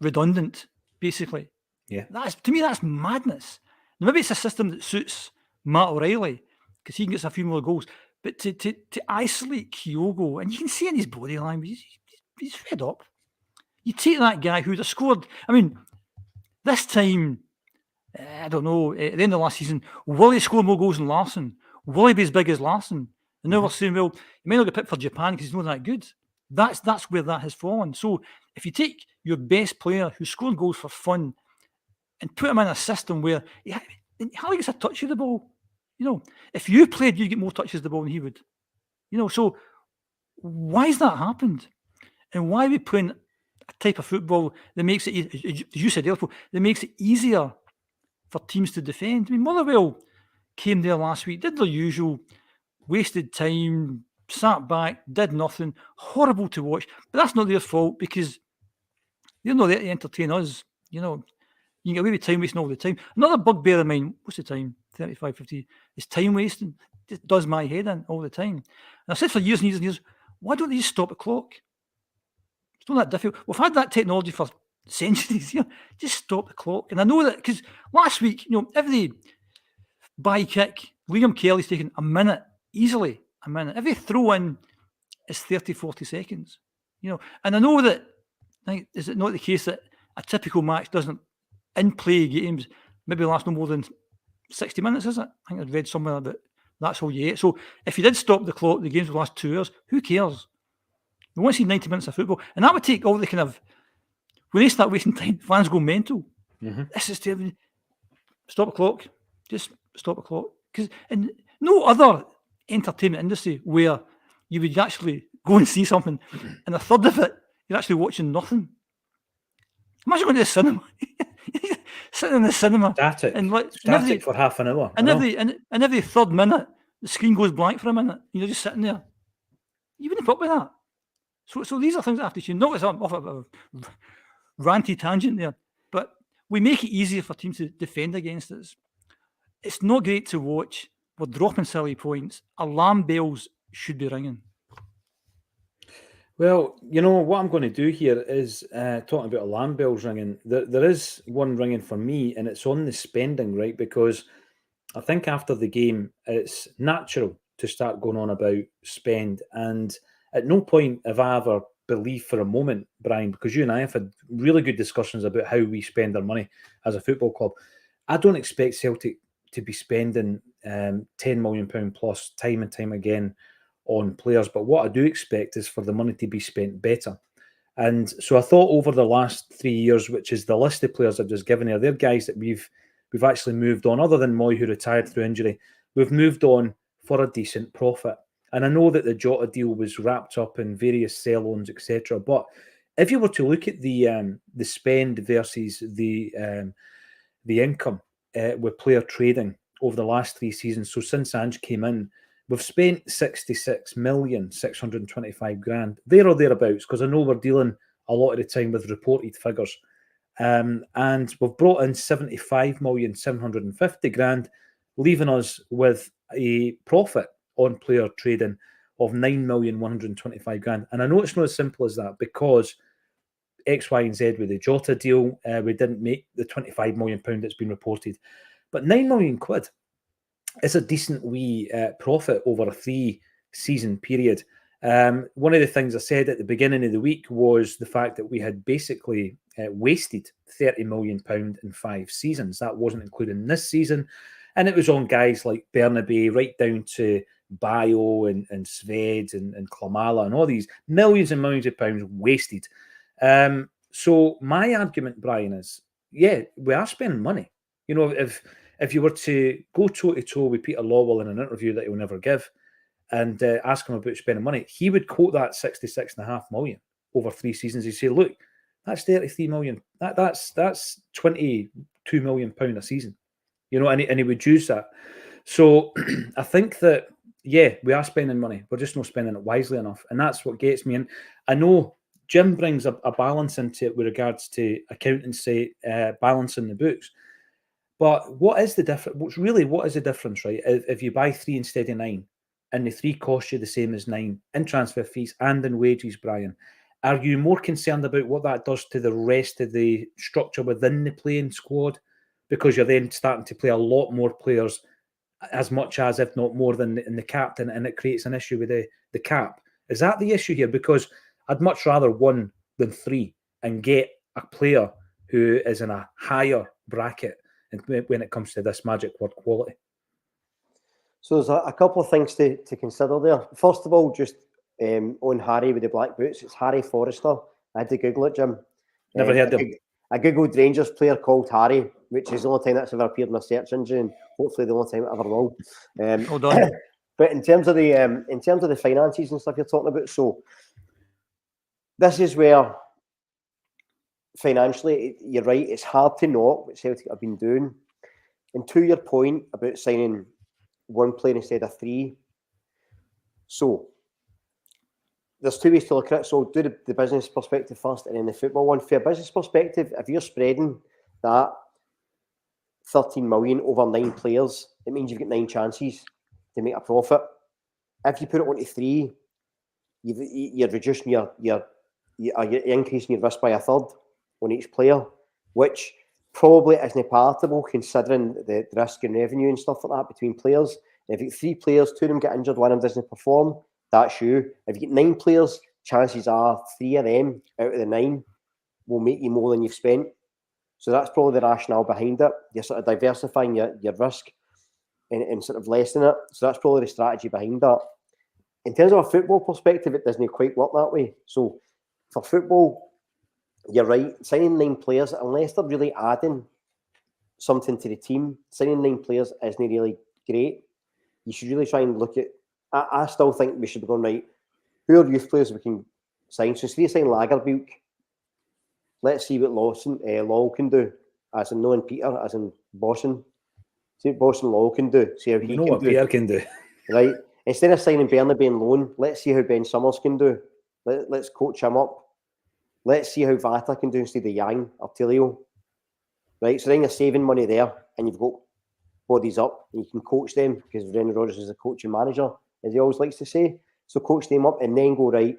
redundant, basically. Yeah. To me, that's madness. Now, maybe it's a system that suits Matt O'Reilly because he can get a few more goals. But to isolate Kyogo, and you can see in his body language, he's fed up. You take that guy who'd have scored. I mean, this time, I don't know, at the end of last season, will he score more goals than Larsson? Will he be as big as Larsson? And now we're saying, well, he may not get picked for Japan because he's not that good. That's where that has fallen. So if you take your best player who scored goals for fun and put him in a system where he hardly gets a touch of the ball, if you played, you'd get more touches of the ball than he would. So why has that happened? And why are we playing a type of football that makes it, as you said earlier, that makes it easier for teams to defend? I mean, Motherwell came there last week, did their usual, wasted time, sat back, did nothing, horrible to watch. But that's not their fault because they're not there to entertain us. You can get away with time wasting all the time. Another bugbear of mine, what's the time? 35, 50, is time wasting. Just does my head in all the time. And I've said for years and years and years, why don't they just stop the clock? It's not that difficult. We've had that technology for centuries. Just stop the clock. And I know that because last week, every by kick, Liam Kelly's taken a minute, easily a minute. Every throw in is 30, 40 seconds. And I know that, is it not the case that a typical match doesn't, in play games, maybe last no more than 60 minutes, is it? I think I've read somewhere that that's all you get. So if you did stop the clock, the games would last 2 hours. Who cares? We want to see 90 minutes of football. And that would take all the kind of, when they start wasting time, fans go mental. Mm-hmm. This is terrible. Stop the clock. Just stop the clock. Because in no other entertainment industry where you would actually go and see something and a third of it, you're actually watching nothing. Imagine going to the cinema. Sitting in the cinema. Static. And Static for half an hour. And every third minute, the screen goes blank for a minute. And you're just sitting there. You wouldn't put up with that. So these are things that have to change. Notice I'm off a ranty tangent there. But we make it easier for teams to defend against us. It's not great to watch. We're dropping silly points. Alarm bells should be ringing. Well, what I'm going to do here is talking about alarm bells ringing. There is one ringing for me, and it's on the spending, right? Because I think after the game, it's natural to start going on about spend. And at no point have I ever believed for a moment, Brian, because you and I have had really good discussions about how we spend our money as a football club. I don't expect Celtic to be spending £10 million plus time and time again on players, but what I do expect is for the money to be spent better. And so I thought over the last 3 years, which is the list of players I've just given here, they're guys that we've actually moved on, other than Moy, who retired through injury. We've moved on for a decent profit. And I know that the Jota deal was wrapped up in various sell-ons, etc. But if you were to look at the spend versus the income with player trading over the last 3 seasons, so since Ange came in, we've spent 66,625,000, there or thereabouts, because I know we're dealing a lot of the time with reported figures. And we've brought in 75,750,000, leaving us with a profit on player trading of 9,125,000. And I know it's not as simple as that because X, Y, and Z with the Jota deal, we didn't make the £25 million that's been reported. But £9 million is a decent wee profit over a 3-season period. One of the things I said at the beginning of the week was the fact that we had basically wasted £30 million in 5 seasons. That wasn't including this season. And it was on guys like Bernabe, right down to Bio and Sved and Klamala and all these millions and millions of pounds wasted. So my argument, Brian, is, yeah, we are spending money. If you were to go toe-to-toe with Peter Lawwell in an interview that he'll never give and ask him about spending money, he would quote that 66.5 million over 3 seasons. He'd say, look, that's 33 million. That's £22 million a season. And he would use that. So I think that, yeah, we are spending money. We're just not spending it wisely enough. And that's what gets me. And I know Jim brings a balance into it with regards to accountancy, balancing the books. But what is the difference? What is the difference, right? If you buy 3 instead of 9, and the 3 cost you the same as 9 in transfer fees and in wages, Brian, Are you more concerned about what that does to the rest of the structure within the playing squad? Because you're then starting to play a lot more players, as much as, if not more than in the captain, and it creates an issue with the cap. Is that the issue here? Because I'd much rather 1 than 3 and get a player who is in a higher bracket when it comes to this magic word quality. So there's a couple of things to consider there. First of all, just on Harry with the black boots, it's Harry Forrester. I had to Google it, Jim. Never heard of him. I Googled Rangers player called Harry, which is the only time that's ever appeared in my search engine, and hopefully the only time it ever will. Well done. But in terms of the finances and stuff you're talking about, so this is where financially, you're right, it's hard to knock what Celtic have been doing. And to your point about signing 1 player instead of 3, so there's 2 ways to look at it. So do the business perspective first and then the football one. For a business perspective, if you're spreading that 13 million over 9 players, it means you've got 9 chances to make a profit. If you put it onto 3, you're reducing you're increasing your risk by a third on each player, which probably isn't palatable considering the risk and revenue and stuff like that between players. And if you get 3 players, 2 of them get injured, 1 of them doesn't perform, that's you. If you get 9 players, chances are 3 of them out of the 9 will make you more than you've spent. So that's probably the rationale behind it. You're sort of diversifying your risk and sort of lessening it. So that's probably the strategy behind that. In terms of a football perspective, it doesn't quite work that way. So for football, you're right, signing 9 players, unless they're really adding something to the team, signing 9 players isn't really great. You should really try and look at, I still think we should be going, right, who are youth players we can sign? So instead of saying Lagerbielke, let's see what Law can do, as in knowing Peter, as in Boston. See what Boston Law can do. See how he can do. What Peter can do. Right? Instead of signing Bernabe on loan, let's see how Ben Summers can do. Let's coach him up. Let's see how Vata can do instead of Yang or Tilio. Right? So then you're saving money there and you've got bodies up and you can coach them because Rodgers is a coaching manager, as he always likes to say. So coach them up and then go, right,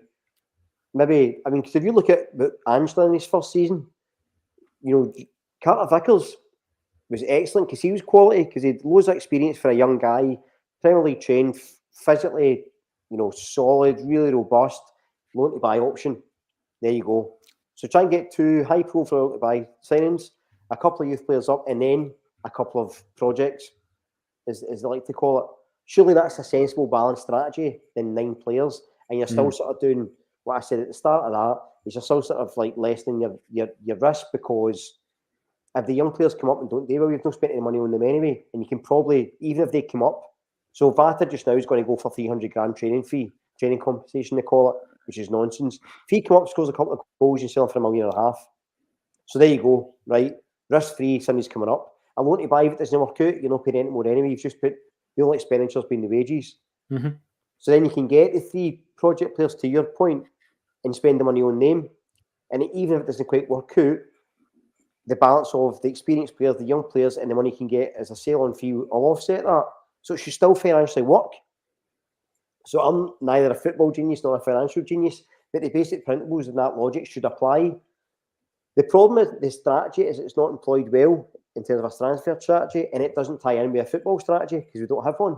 maybe, I mean, because if you look at Angela in his first season, Carter Vickers was excellent because he was quality, because he had loads of experience for a young guy, Premier League trained, physically, solid, really robust, loan to buy option. There you go. So try and get 2 high profile loan to buy signings, a couple of youth players up, and then a couple of projects, as they like to call it. Surely that's a sensible, balanced strategy than 9 players, and you're still sort of doing what I said at the start of that, is you're still sort of like lessening your risk, because if the young players come up and don't do well, you've not spent any money on them anyway, and you can probably, even if they come up, so Vata just now is going to go for 300 grand training compensation they call it, which is nonsense. If he come up, scores a couple of goals, you sell him for $1.5 million. So there you go, right? Risk free, somebody's coming up. I want to buy if it doesn't work out, you're not paying any more anyway. You've just put the only expenditures being the wages. Mm-hmm. So then you can get the 3 project players, to your point, and spend the money on them. And even if it doesn't quite work out, the balance of the experienced players, the young players, and the money you can get as a sale-on fee will offset that. So it should still financially work. So I'm neither a football genius nor a financial genius, but the basic principles and that logic should apply. The problem with the strategy is it's not employed well in terms of a transfer strategy, and it doesn't tie in with a football strategy because we don't have one.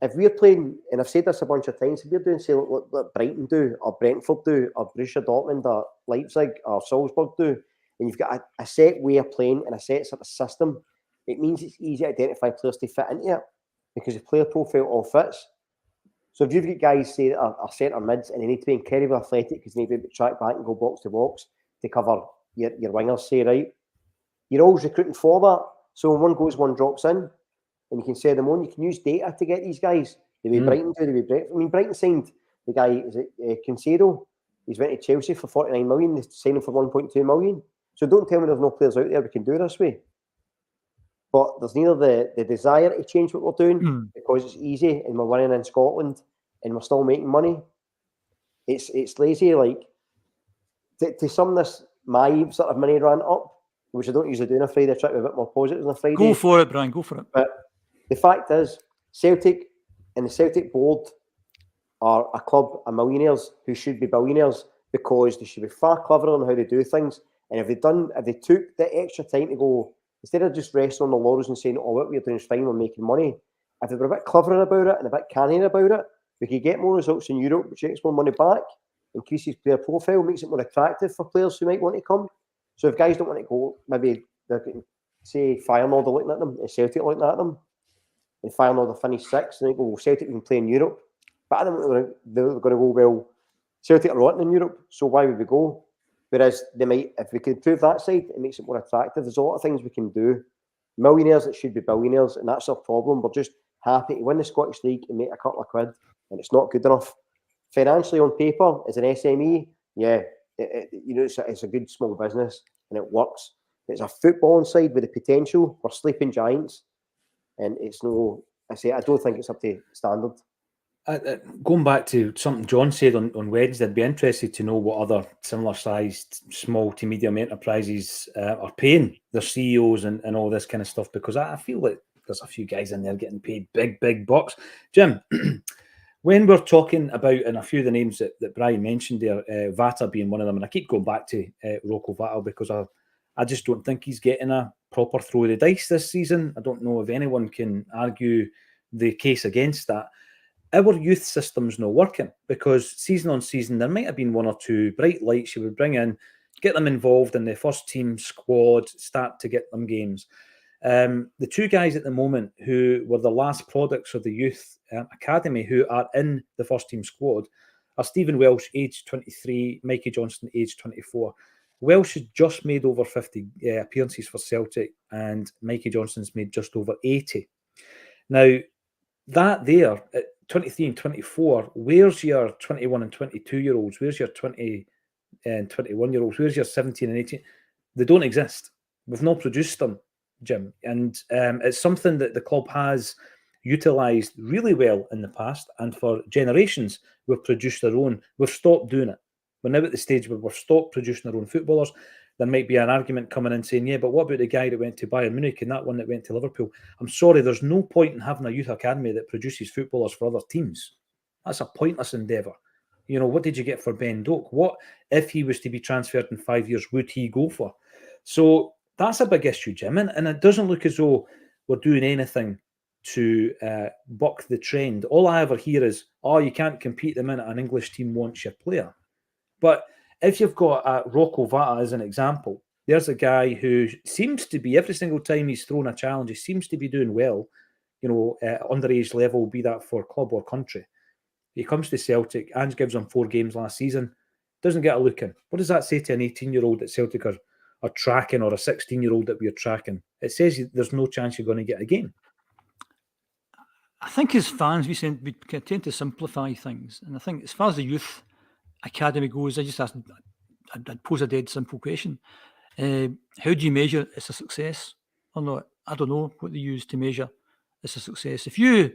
If we're playing, and I've said this a bunch of times, if we're doing, say, what Brighton do, or Brentford do, or Borussia Dortmund, or Leipzig, or Salzburg do, and you've got a set way of playing and a set sort of system, it means it's easy to identify players to fit into it because the player profile all fits. So if you've got guys, say, that are centre mids and they need to be incredibly athletic because they need to be able to track back and go box to box to cover your wingers, say, right? You're always recruiting for that. So when one goes, one drops in, and you can sell them on. You can use data to get these guys. The way Brighton do, the way Brentford. I mean, Brighton signed the guy, is it Cancelo? He's went to Chelsea for 49 million. They signed him for 1.2 million. So don't tell me there's no players out there we can do this way. But there's neither the desire to change what we're doing because it's easy and we're winning in Scotland and we're still making money. It's lazy. Like, to sum this, my sort of mini rant up, which I don't usually do on a Friday, I try to be a bit more positive on a Friday. Go for it, Brian, go for it. But the fact is, Celtic and the Celtic board are a club of millionaires who should be billionaires, because they should be far cleverer on how they do things. And if they took the extra time to go, instead of just resting on the laurels and saying, oh, what we're doing is fine, we're making money, if they were a bit cleverer about it and a bit canny about it, we could get more results in Europe, which gets more money back, increases player profile, makes it more attractive for players who might want to come. So if guys don't want to go, maybe they're getting, say, Feyenoord are looking at them, and Celtic looking at them, and Feyenoord are finished sixth, and they go, well, Celtic can play in Europe. But I don't think they're going to go, well, Celtic are rotten in Europe, so why would we go? Whereas they might, if we could improve that side, it makes it more attractive. There's a lot of things we can do. Millionaires that should be billionaires, and that's our problem. We're just happy to win the Scottish League and make a couple of quid, and it's not good enough. Financially, on paper, as an SME, yeah, it's a good small business and it works. It's a footballing side with the potential. We're sleeping giants, and it's no. I don't think it's up to standard. Going back to something John said on Wednesday, I'd be interested to know what other similar-sized small to medium enterprises are paying their CEOs and all this kind of stuff, because I feel like there's a few guys in there getting paid big bucks. Jim, when we're talking about, and a few of the names that Brian mentioned there, Vata being one of them, and I keep going back to Rocco Vata because I just don't think he's getting a proper throw of the dice this season. I don't know if anyone can argue the case against that. Our youth system's not working, because season on season, there might have been one or two bright lights you would bring in, get them involved in the first team squad, start to get them games. The two guys at the moment who were the last products of the youth academy who are in the first team squad are Stephen Welsh, age 23, Mikey Johnston, age 24. Welsh has just made over 50 appearances for Celtic, and Mikey Johnston's made just over 80. Now, that there, at 23 and 24, where's your 21 and 22-year-olds? Where's your 20 and 21-year-olds? Where's your 17 and 18? They don't exist. We've not produced them, Jim. And it's something that the club has utilised really well in the past, and for generations we've produced our own. We've stopped doing it. We're now at the stage where we've stopped producing our own footballers. There might be an argument coming in saying, yeah, but what about the guy that went to Bayern Munich and that one that went to Liverpool? I'm sorry, there's no point in having a youth academy that produces footballers for other teams. That's a pointless endeavour. You know, what did you get for Ben Doak? What, if he was to be transferred in 5 years, would he go for? So that's a big issue, Jim. And it doesn't look as though we're doing anything to buck the trend. All I ever hear is, oh, you can't compete the minute an English team wants your player. But if you've got Rocco Vata as an example, there's a guy who seems to be, every single time he's thrown a challenge, he seems to be doing well, underage level, be that for club or country. He comes to Celtic, Ange gives him 4 games last season, doesn't get a look in. What does that say to an 18-year-old that Celtic are tracking, or a 16-year-old that we're tracking? It says there's no chance you're going to get a game. I think as fans, we tend to simplify things. And I think as far as the youth academy goes, I'd pose a dead simple question. How do you measure it's a success or not? I don't know what they use to measure it's a success. If you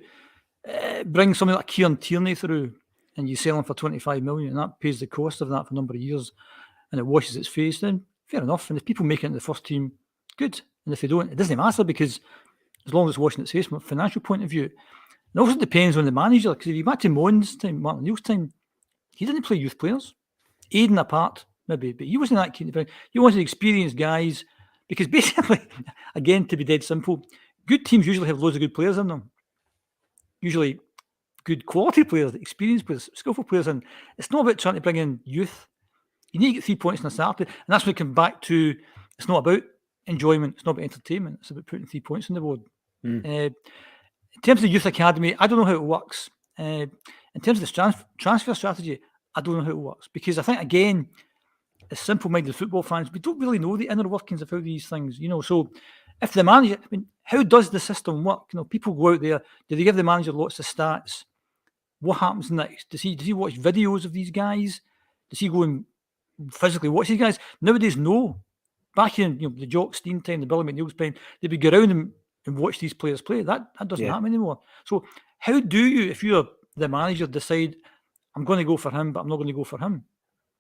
bring something like Kieran Tierney through and you sell him for 25 million and that pays the cost of that for a number of years and it washes its face, then fair enough. And if people make it in the first team, good. And if they don't, it doesn't matter, because as long as it's washing its face from a financial point of view. It also depends on the manager, because if you back to Moan's time, Martin Neal's time, he didn't play youth players. Aiden apart, maybe, but he wasn't that keen. He wanted experienced guys, because basically, again, to be dead simple, good teams usually have loads of good players in them. Usually good quality players, experienced players, skillful players, and it's not about trying to bring in youth. You need to get 3 points on a Saturday, and that's when we come back to, it's not about enjoyment, it's not about entertainment, it's about putting 3 points on the board. In terms of the youth academy, I don't know how it works. In terms of the transfer strategy, I don't know how it works, because I think, again, as simple-minded football fans, we don't really know the inner workings of how these things, So if the manager, how does the system work? People go out there, do they give the manager lots of stats? What happens next? Does he watch videos of these guys? Does he go and physically watch these guys? Nowadays, no. Back in the Jock Stein time, the Billy McNeil's time, they'd be go around and watch these players play. That doesn't happen anymore. So how do you, if you're the manager, decide, I'm going to go for him, but I'm not going to go for him?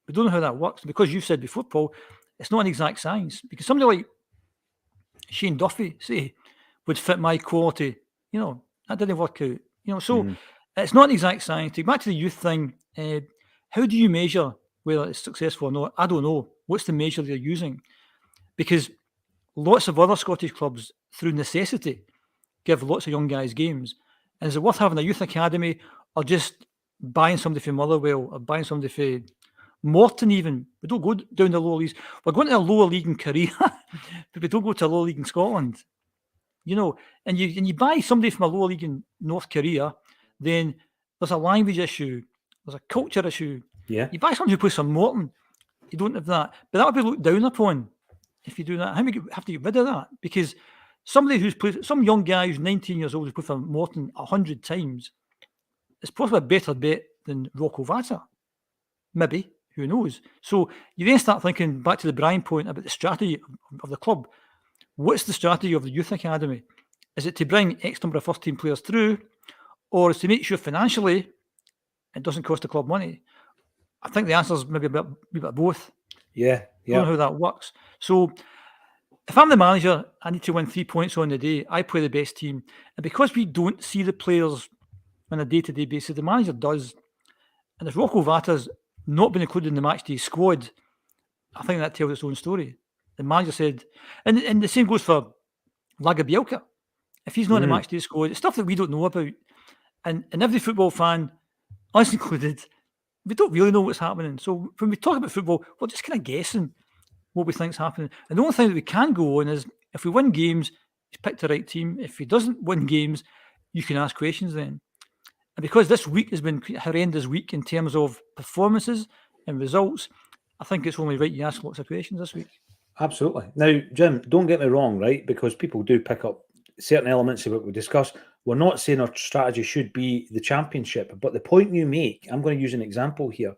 We don't know how that works. Because you said before, Paul, it's not an exact science. Because somebody like Shane Duffy, say, would fit my quality. That didn't work out. So it's not an exact science. To go back to the youth thing, how do you measure whether it's successful or not, I don't know. What's the measure they're using? Because lots of other Scottish clubs, through necessity, give lots of young guys games. And is it worth having a youth academy, or just buying somebody from Motherwell, or buying somebody from Morton even? We don't go down the lower leagues. We're going to a lower league in Korea, but we don't go to a lower league in Scotland. You know, and you buy somebody from a lower league in North Korea, then there's a language issue, there's a culture issue. Yeah. You buy somebody who plays for Morton, you don't have that. But that would be looked down upon if you do that. How do you have to get rid of that? Because somebody who's played, some young guy who's 19 years old who's played for Morton 100 times, is probably a better bet than Rocco Vata. Maybe, who knows? So you then start thinking back to the Brian point about the strategy of the club. What's the strategy of the youth academy? Is it to bring X number of first team players through, or is to make sure financially it doesn't cost the club money? I think the answer is maybe a bit of both. Yeah. I don't know how that works. So if I'm the manager, I need to win 3 points on the day. I play the best team. And because we don't see the players on a day-to-day basis, the manager does. And if Rocco Vata's not been included in the matchday squad, I think that tells its own story. The manager said, and the same goes for Lagerbielke. If he's not in the matchday squad, it's stuff that we don't know about. And every football fan, us included, we don't really know what's happening. So when we talk about football, we're just kind of guessing what we think's happening. And the only thing that we can go on is if we win games, he's picked the right team. If he doesn't win games, you can ask questions then. And because this week has been a horrendous week in terms of performances and results, I think it's only right you ask lots of questions this week. Absolutely. Now, Jim, don't get me wrong, right? Because people do pick up certain elements of what we discuss. We're not saying our strategy should be the championship, but the point you make, I'm going to use an example here.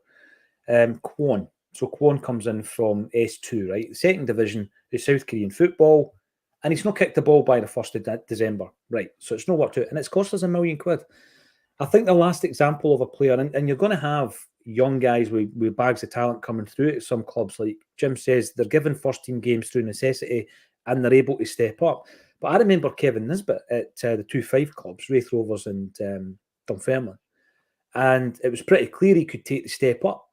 Kwon. So Kwon comes in from S2, right? The second division is South Korean football, and he's not kicked the ball by the 1st of December, right? So it's not worked out, and it's cost us £1 million. I think the last example of a player, and you're going to have young guys with bags of talent coming through at some clubs, like Jim says, they're given first team games through necessity and they're able to step up. But I remember Kevin Nisbet at the 2-5 clubs, Wraith Rovers and Dunfermline, and it was pretty clear he could take the step up.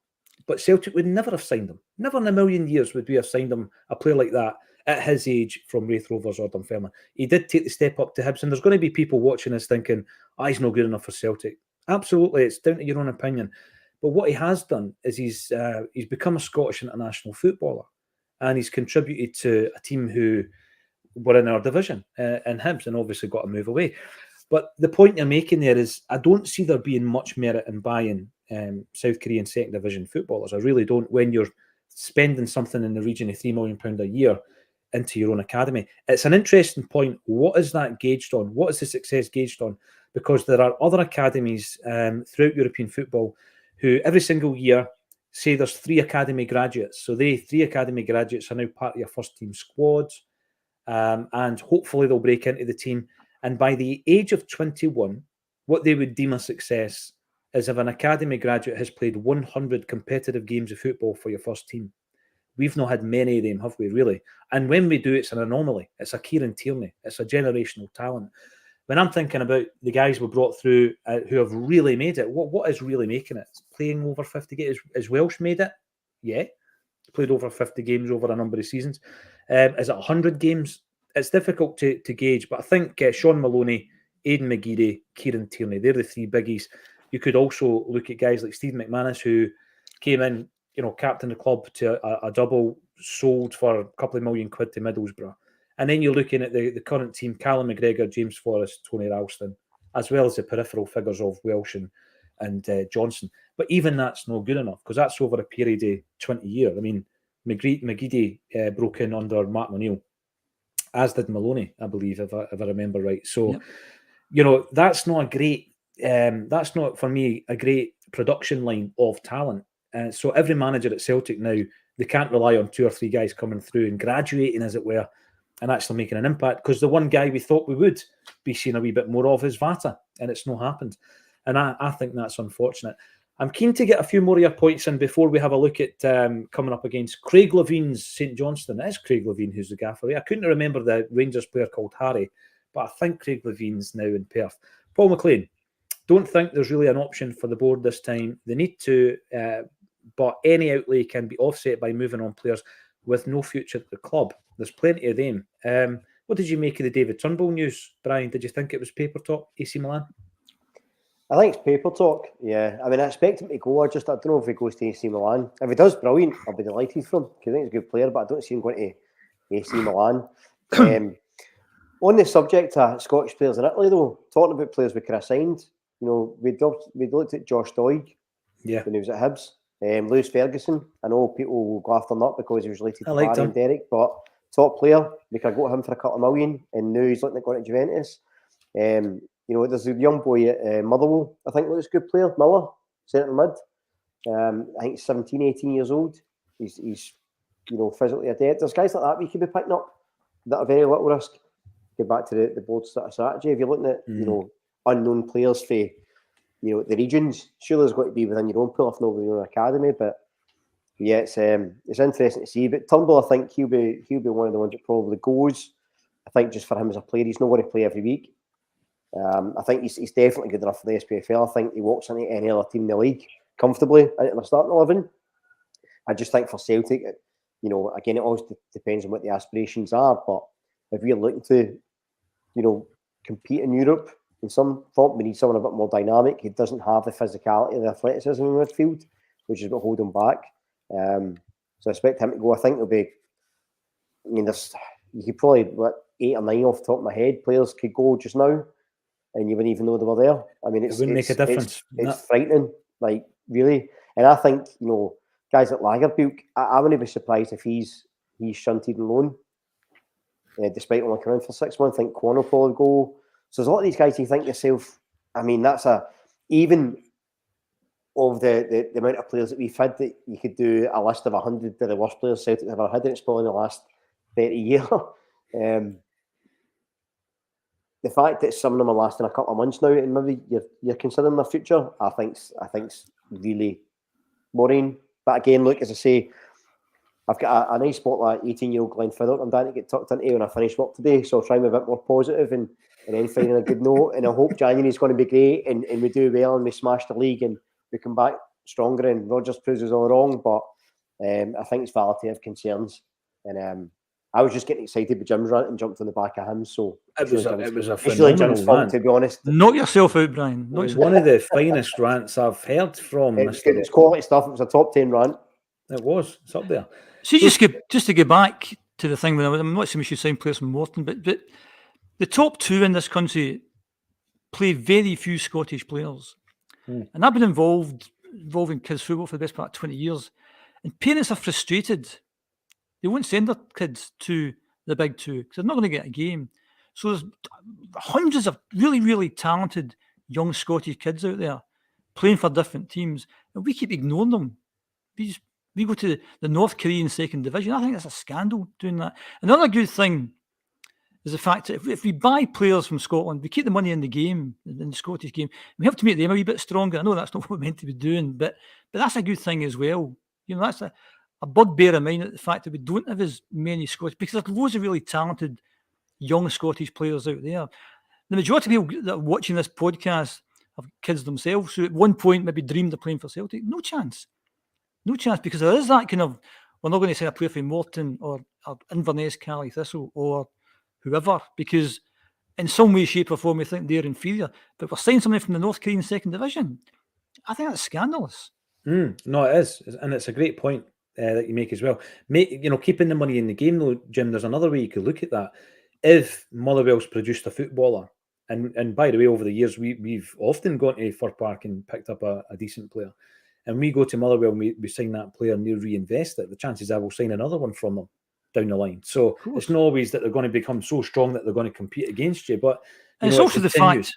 But Celtic would never have signed him. Never in a million years would we have signed him, a player like that, at his age from Wraith Rovers or Dunfermline. He did take the step up to Hibs, and there's going to be people watching this thinking, he's not good enough for Celtic. Absolutely, it's down to your own opinion. But what he has done is he's become a Scottish international footballer, and he's contributed to a team who were in our division in Hibs, and obviously got to move away. But the point you're making there is I don't see there being much merit in buying South Korean second division footballers. I really don't, when you're spending something in the region of £3 million a year into your own academy. It's an interesting point. What is that gauged on? What is the success gauged on? Because there are other academies throughout European football who every single year say there's 3 academy graduates. So 3 academy graduates are now part of your first team squads, and hopefully they'll break into the team. And by the age of 21, what they would deem a success is if an academy graduate has played 100 competitive games of football for your first team. We've not had many of them, have we, really? And when we do, it's an anomaly. It's a Kieran Tierney. It's a generational talent. When I'm thinking about the guys we brought through who have really made it, what is really making it? Playing over 50 games. Is Welsh made it? Yeah. Played over 50 games over a number of seasons. Is it 100 games? It's difficult to gauge, but I think Sean Maloney, Aidan McGeady, Kieran Tierney, they're the 3 biggies. You could also look at guys like Steve McManus, who came in, captain the club to a double, sold for a couple of £1 million to Middlesbrough. And then you're looking at the current team, Callum McGregor, James Forrest, Tony Ralston, as well as the peripheral figures of Welsh and Johnson. But even that's not good enough, because that's over a period of 20 years. I mean, McGeady broke in under Martin O'Neill, as did Maloney, I believe, if I remember right. So, yep. That's not that's not, for me, a great production line of talent. So every manager at Celtic now, they can't rely on 2 or 3 guys coming through and graduating, as it were, and actually making an impact, because the one guy we thought we would be seeing a wee bit more of is Vata, and it's not happened. And I think that's unfortunate. I'm keen to get a few more of your points in before we have a look at coming up against Craig Levine's St Johnstone. It is Craig Levine who's the gaffer. I couldn't remember the Rangers player called Harry, but I think Craig Levine's now in Perth. Paul McLean, don't think there's really an option for the board this time. They need to but any outlay can be offset by moving on players with no future at the club. There's plenty of them. What did you make of the David Turnbull news, Brian? Did you think it was paper talk, AC Milan? I think it's paper talk, yeah. I mean, I expect him to go. I don't know if he goes to AC Milan. If he does, brilliant. I'll be delighted for him, because I think he's a good player, but I don't see him going to AC Milan. On the subject of Scottish players in Italy, though, talking about players we could have signed, we'd looked at Josh Doig when he was at Hibs. Lewis Ferguson, I know people will go after him up because he was related to Barry and Derek, but top player, we could have got him for a couple of million, and now he's looking at going to Juventus. There's a young boy at Motherwell, I think looks a good player, Miller, centre mid. I think he's 17, 18 years old. He's physically adept. There's guys like that we could be picking up that are very little risk. Get back to the board strategy. If you're looking at unknown players for the regions, sure there's got to be within your own pool, if not within your own academy. But yeah, it's interesting to see. But Turnbull, I think he'll be one of the ones that probably goes. I think just for him as a player, he's not going to play every week. I think he's definitely good enough for the SPFL. I think he walks into any other team in the league comfortably into the starting 11. I just think for Celtic, again, it always depends on what the aspirations are. But if we're looking to, compete in Europe in some form, we need someone a bit more dynamic. He doesn't have the physicality and the athleticism in midfield, which is what hold him back. So I expect him to go. I think it'll be. You could probably 8 or 9 off the top of my head. Players could go just now, and you wouldn't even know they were there. I mean, it wouldn't make a difference. It's frightening, like really. And I think guys like Lagerbielke, I wouldn't be surprised if he's shunted and loan. Despite only coming in for 6 months, I think Kwon will probably go. So there's a lot of these guys. You think yourself, I mean, that's even of the amount of players that we've had, that you could do a list of 100 of the worst players Celtic have ever had, and it's probably in the last 30 years. The fact that some of them are lasting a couple of months now, and maybe you're considering their future, I think's really worrying. But again, look, as I say, I've got a nice spot like 18-year-old Glenn Fiddock I'm dying to get tucked into when I finish work today, so I'll try and be a bit more positive and then find a good note. And I hope January is going to be great, and we do well and we smash the league and we come back stronger and Rodgers proves us all wrong. But I think it's valid to have concerns. And I was just getting excited with Jim's rant and jumped on the back of him. So it was a phenomenal rant, to be honest. Knock yourself out, Brian. One of the finest rants I've heard from Mr. It's quality stuff. It was a top 10 rant. It was. It's up there. So just to get back to the thing, I'm not saying we should sign players from Morton, but the top 2 in this country play very few Scottish players. And I've been involved in kids' football for the best part of 20 years. And parents are frustrated. They won't send their kids to the big 2 because they're not going to get a game. So there's hundreds of really, really talented young Scottish kids out there playing for different teams. And we keep ignoring them. We go to the North Korean second division. I think that's a scandal doing that. Another good thing is the fact that if we buy players from Scotland, we keep the money in the game, in the Scottish game. We have to make them a wee bit stronger. I know that's not what we're meant to be doing, but that's a good thing as well. That's a bugbear of mine, at the fact that we don't have as many Scottish, because there's loads of really talented young Scottish players out there. The majority of people that are watching this podcast have kids themselves who at one point maybe dreamed of playing for Celtic. No chance, because there is that kind of, we're not going to say a player for Morton or Inverness, Cali Thistle or whoever, because in some way, shape or form we think they're inferior, but we're signing somebody from the North Korean second division. I think that's scandalous. No, it is, and it's a great point that you make as well. Keeping the money in the game, though, Jim, there's another way you could look at that. If Motherwell's produced a footballer, and by the way, over the years, we've often gone to Fir Park and picked up a decent player, and we go to Motherwell and we sign that player and they reinvest it, the chances are we'll sign another one from them down the line. So it's not always that they're going to become so strong that they're going to compete against you. But it's also the fact,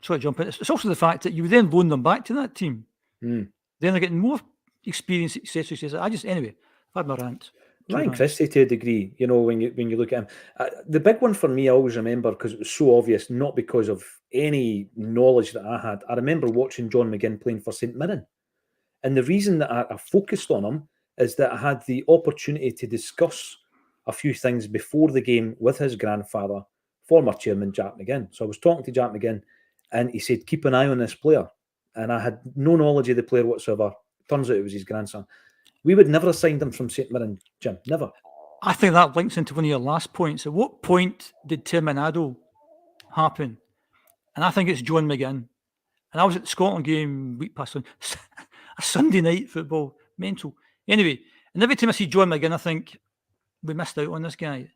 sorry, jump in. It's also the fact that you then loan them back to that team. Then they're getting more experience, etc. Anyway, I've had my rant. Ryan Christie to a degree, when you look at him. The big one for me, I always remember, because it was so obvious, not because of any knowledge that I had. I remember watching John McGinn playing for St Mirren. And the reason that I focused on him is that I had the opportunity to discuss a few things before the game with his grandfather, former chairman Jack McGinn. So I was talking to Jack McGinn and he said, keep an eye on this player. And I had no knowledge of the player whatsoever. Turns out it was his grandson. We would never have signed him from St Mirren, Jim. Never. I think that links into one of your last points. At what point did Terminado happen? And I think it's John McGinn. And I was at the Scotland game week past on a Sunday night football. Mental. Anyway, and every time I see John McGinn, I think we missed out on this guy.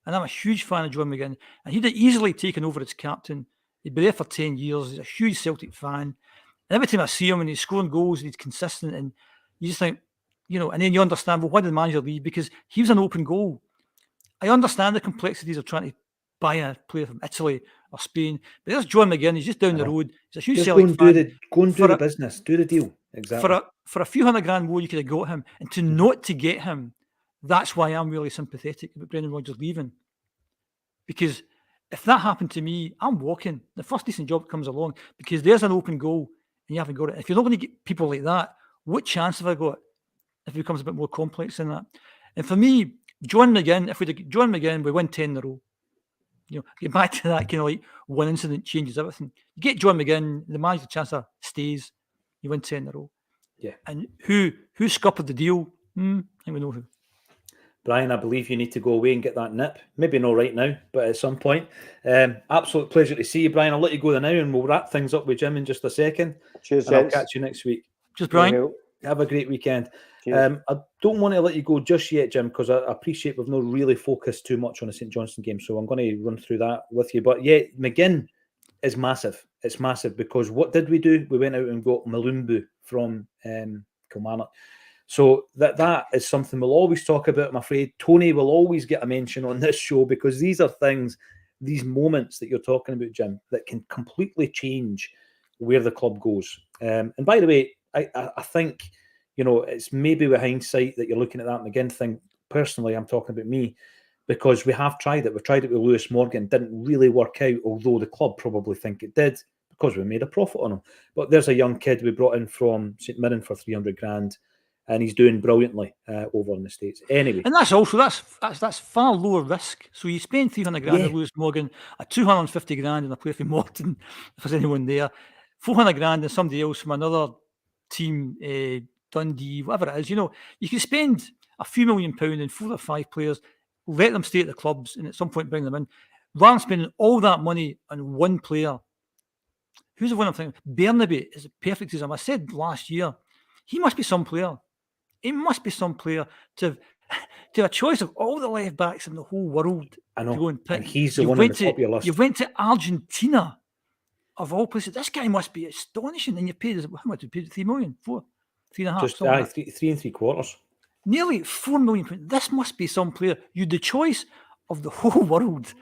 And I'm a huge fan of John McGinn. And he'd have easily taken over as captain. He'd been there for 10 years. He's a huge Celtic fan. And every time I see him and he's scoring goals and he's consistent, and you just think, and then you understand, well, why did the manager leave? Because he was an open goal. I understand the complexities of trying to buy a player from Italy or Spain, but there's John McGinn. He's just down the road. He's a huge Celtic fan. Go and do the business. Do the deal. Exactly. For a few $100,000 more, you could have got him. And to not to get him, that's why I'm really sympathetic about Brendan Rodgers leaving. Because if that happened to me, I'm walking. The first decent job comes along, because there's an open goal and you haven't got it. If you're not going to get people like that, what chance have I got if it becomes a bit more complex than that? And for me, John McGinn, if we did John McGinn, we win 10 in a row. Get back to that kind of like one incident changes everything. You get John McGinn, the manager Chancellor stays, you win 10 in a row. Yeah. And who scuppered the deal? I think we know who. Brian, I believe you need to go away and get that nip. Maybe not right now, but at some point. Absolute pleasure to see you, Brian. I'll let you go there now and we'll wrap things up with Jim in just a second. Cheers, and I'll catch you next week. Cheers, Brian. Have a great weekend. I don't want to let you go just yet, Jim, because I appreciate we've not really focused too much on the St Johnstone game, so I'm going to run through that with you. But yeah, McGinn is massive. It's massive because what did we do? We went out and got Malumbu from Kilmarnock. So that is something we'll always talk about, I'm afraid. Tony will always get a mention on this show because these are things, these moments that you're talking about, Jim, that can completely change where the club goes. And by the way, I think, it's maybe with hindsight that you're looking at that McGinn thing. Personally, I'm talking about me because we have tried it. We've tried it with Lewis Morgan. Didn't really work out, although the club probably think it did because we made a profit on him. But there's a young kid we brought in from St Mirren for 300 grand and he's doing brilliantly over in the States. Anyway. And that's also, that's far lower risk. So you spend 300 grand on Lewis Morgan, a 250 grand in a player from Morton, if there's anyone there, 400 grand and somebody else from another team, Dundee, whatever it is. You can spend a few £1 million in 4 or 5 players, let them stay at the clubs, and at some point bring them in, rather than spending all that money on one player. Who's the one I'm thinking? Bernabe is a perfect example. I said last year, he must be some player. It must be some player to have a choice of all the left backs in the whole world. I know. To go and pick. And he's the one on the top of your list. You went to Argentina, of all places. This guy must be astonishing. And you paid, how much did you pay? 3 million? 4? 3.5? Just 3.75. Nearly £4 million. This must be some player. You had the choice of the whole world,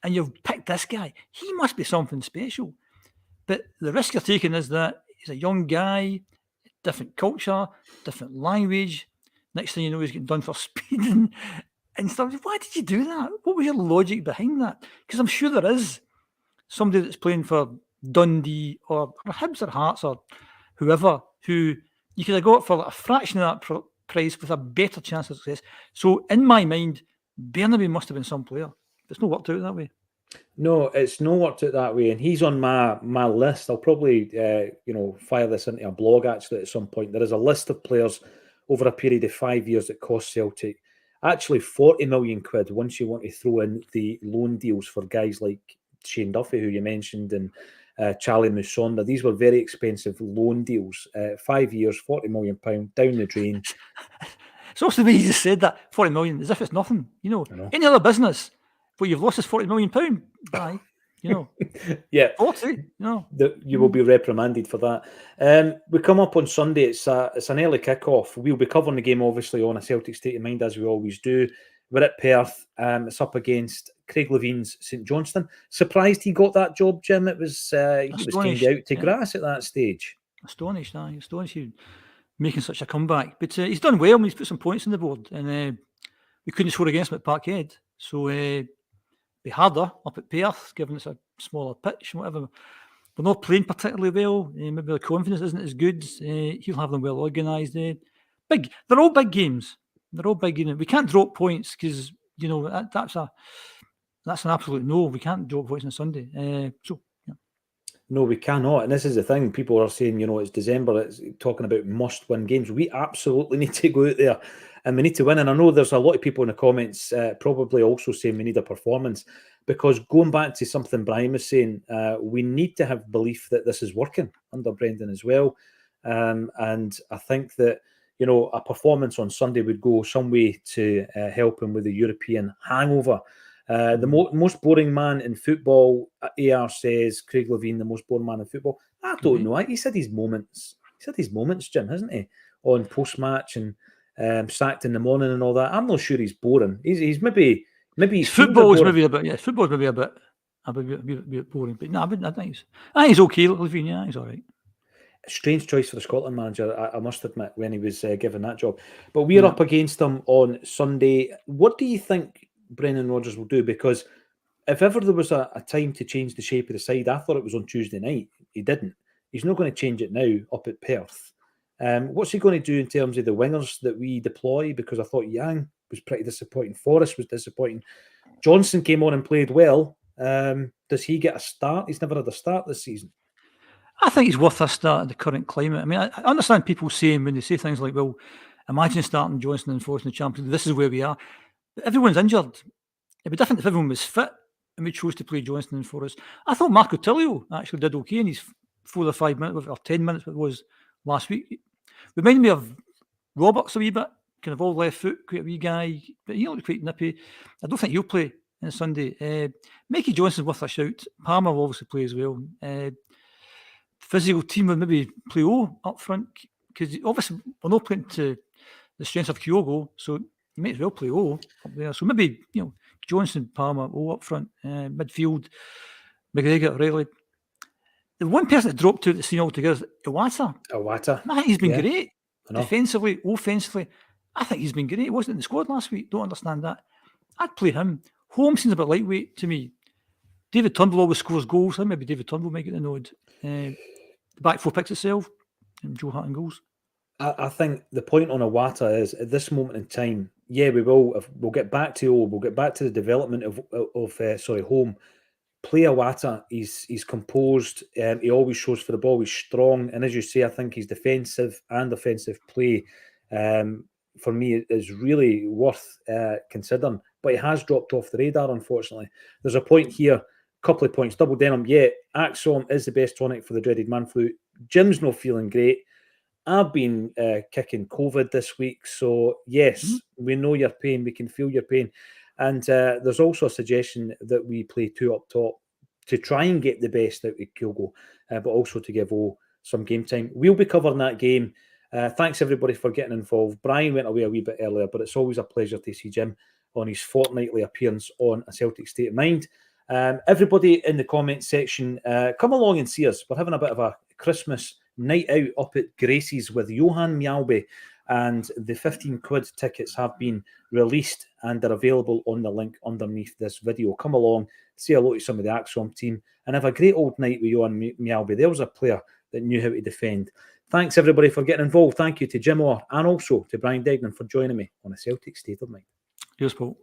and you've picked this guy. He must be something special. But the risk you're taking is that he's a young guy, different culture, different language. Next thing you know, he's getting done for speeding and stuff. Why did you do that? What was your logic behind that? Because I'm sure there is somebody that's playing for Dundee or Hibs or Hearts or whoever who you could have got for a fraction of that price with a better chance of success. So in my mind, Bernabe must have been some player. It's not worked out that way. No, it's not worked out that way, and he's on my list. I'll probably fire this into a blog actually at some point. There is a list of players over a period of 5 years that cost Celtic actually 40 million quid once you want to throw in the loan deals for guys like Shane Duffy, who you mentioned, and Charlie Musonda. These were very expensive loan deals. 5 years, £40 million down the drain. It's also the way you just said that, 40 million, as if it's nothing. Any other business, but you've lost is £40 million by, yeah. 40, you will be reprimanded for that. We come up on Sunday. It's an early kickoff. We'll be covering the game, obviously, on a Celtic State of Mind, as we always do. We're at Perth. It's up against Craig Levine's St Johnstone. Surprised he got that job, Jim. It was he was kind of out to grass at that stage. Astonished he making such a comeback. But he's done well. He's put some points on the board, and we couldn't score against him at Parkhead. So be harder up at Perth, given it's a smaller pitch and whatever. We're not playing particularly well. Maybe the confidence isn't as good. He'll have them well organised. They're all big games. We can't drop points because that's an absolute no. We can't drop points on Sunday. No, we cannot. And this is the thing. People are saying, it's December. It's talking about must-win games. We absolutely need to go out there and we need to win. And I know there's a lot of people in the comments probably also saying we need a performance, because going back to something Brian was saying, we need to have belief that this is working under Brendan as well. And I think that, a performance on Sunday would go some way to help him with the European hangover. The most boring man in football, AR says, Craig Levine, the most boring man in football. I don't know. He said his moments. Jim, hasn't he? On post-match and sacked in the morning and all that. I'm not sure he's boring. He's maybe football's maybe a bit. Football's maybe a bit boring. But no, I think he's okay, Levine. Yeah, he's all right. A strange choice for the Scotland manager, I must admit, when he was given that job. But we're up against him on Sunday. What do you think Brendan Rodgers will do? Because if ever there was a time to change the shape of the side, I thought it was on Tuesday night. He didn't. He's not going to change it now up at Perth. What's he going to do in terms of the wingers that we deploy? Because I thought Yang was pretty disappointing. Forrest was disappointing. Johnson came on and played well. Does he get a start? He's never had a start this season. I think he's worth a start in the current climate. I mean, I understand people saying, when they say things like, well, imagine starting Johnson and Forrest in the Champions League. This is where we are. But everyone's injured. It'd be different if everyone was fit and we chose to play Johnson and Forrest. I thought Marco Tilio actually did okay in his 4 or 5 minutes, or 10 minutes, what it was last week. Reminded me of Roberts a wee bit, kind of all left foot, quite a wee guy, but he looked quite nippy. I don't think he'll play on Sunday. Mickey Johnson's worth a shout. Palmer will obviously play as well. Physical team would maybe play O up front, because obviously we're not playing to the strength of Kyogo, so you might as well play O up there. So maybe, Johnson, Palmer, O up front, midfield, McGregor, Riley. The one person that dropped out the scene altogether is Iwata. I think he's been great. Defensively, offensively. I think he's been great. He wasn't in the squad last week. Don't understand that. I'd play him. Holmes seems a bit lightweight to me. David Turnbull always scores goals. I think maybe David Turnbull might get the nod. The back four picks itself, and Joe Hart and goals. I think the point on Iwata is, at this moment in time, we will. We'll get back to we'll get back to the development of Home. Play Iwata. He's composed. He always shows for the ball. He's strong, and as you say, I think his defensive and offensive play, for me, is really worth considering. But he has dropped off the radar, unfortunately. There's a point here. Couple of points. Double denim. Acsom is the best tonic for the dreaded man flu. Jim's not feeling great. I've been kicking COVID this week, so yes, we know your pain. We can feel your pain. And there's also a suggestion that we play 2 up top to try and get the best out of Kyogo, but also to give O some game time. We'll be covering that game. Thanks everybody for getting involved. Brian went away a wee bit earlier, but it's always a pleasure to see Jim on his fortnightly appearance on A Celtic State of Mind. Everybody in the comment section, come along and see us. We're having a bit of a Christmas night out up at Gracie's with Johan Mjalby, and the 15 quid tickets have been released and they're available on the link underneath this video. Come along, say hello to some of the Acsom team, and have a great old night with Johan Mjalby. There was a player that knew how to defend. Thanks everybody for getting involved. Thank you to Jim Orr and also to Brian Degnan for joining me on A Celtic State of Mind. Cheers, Paul.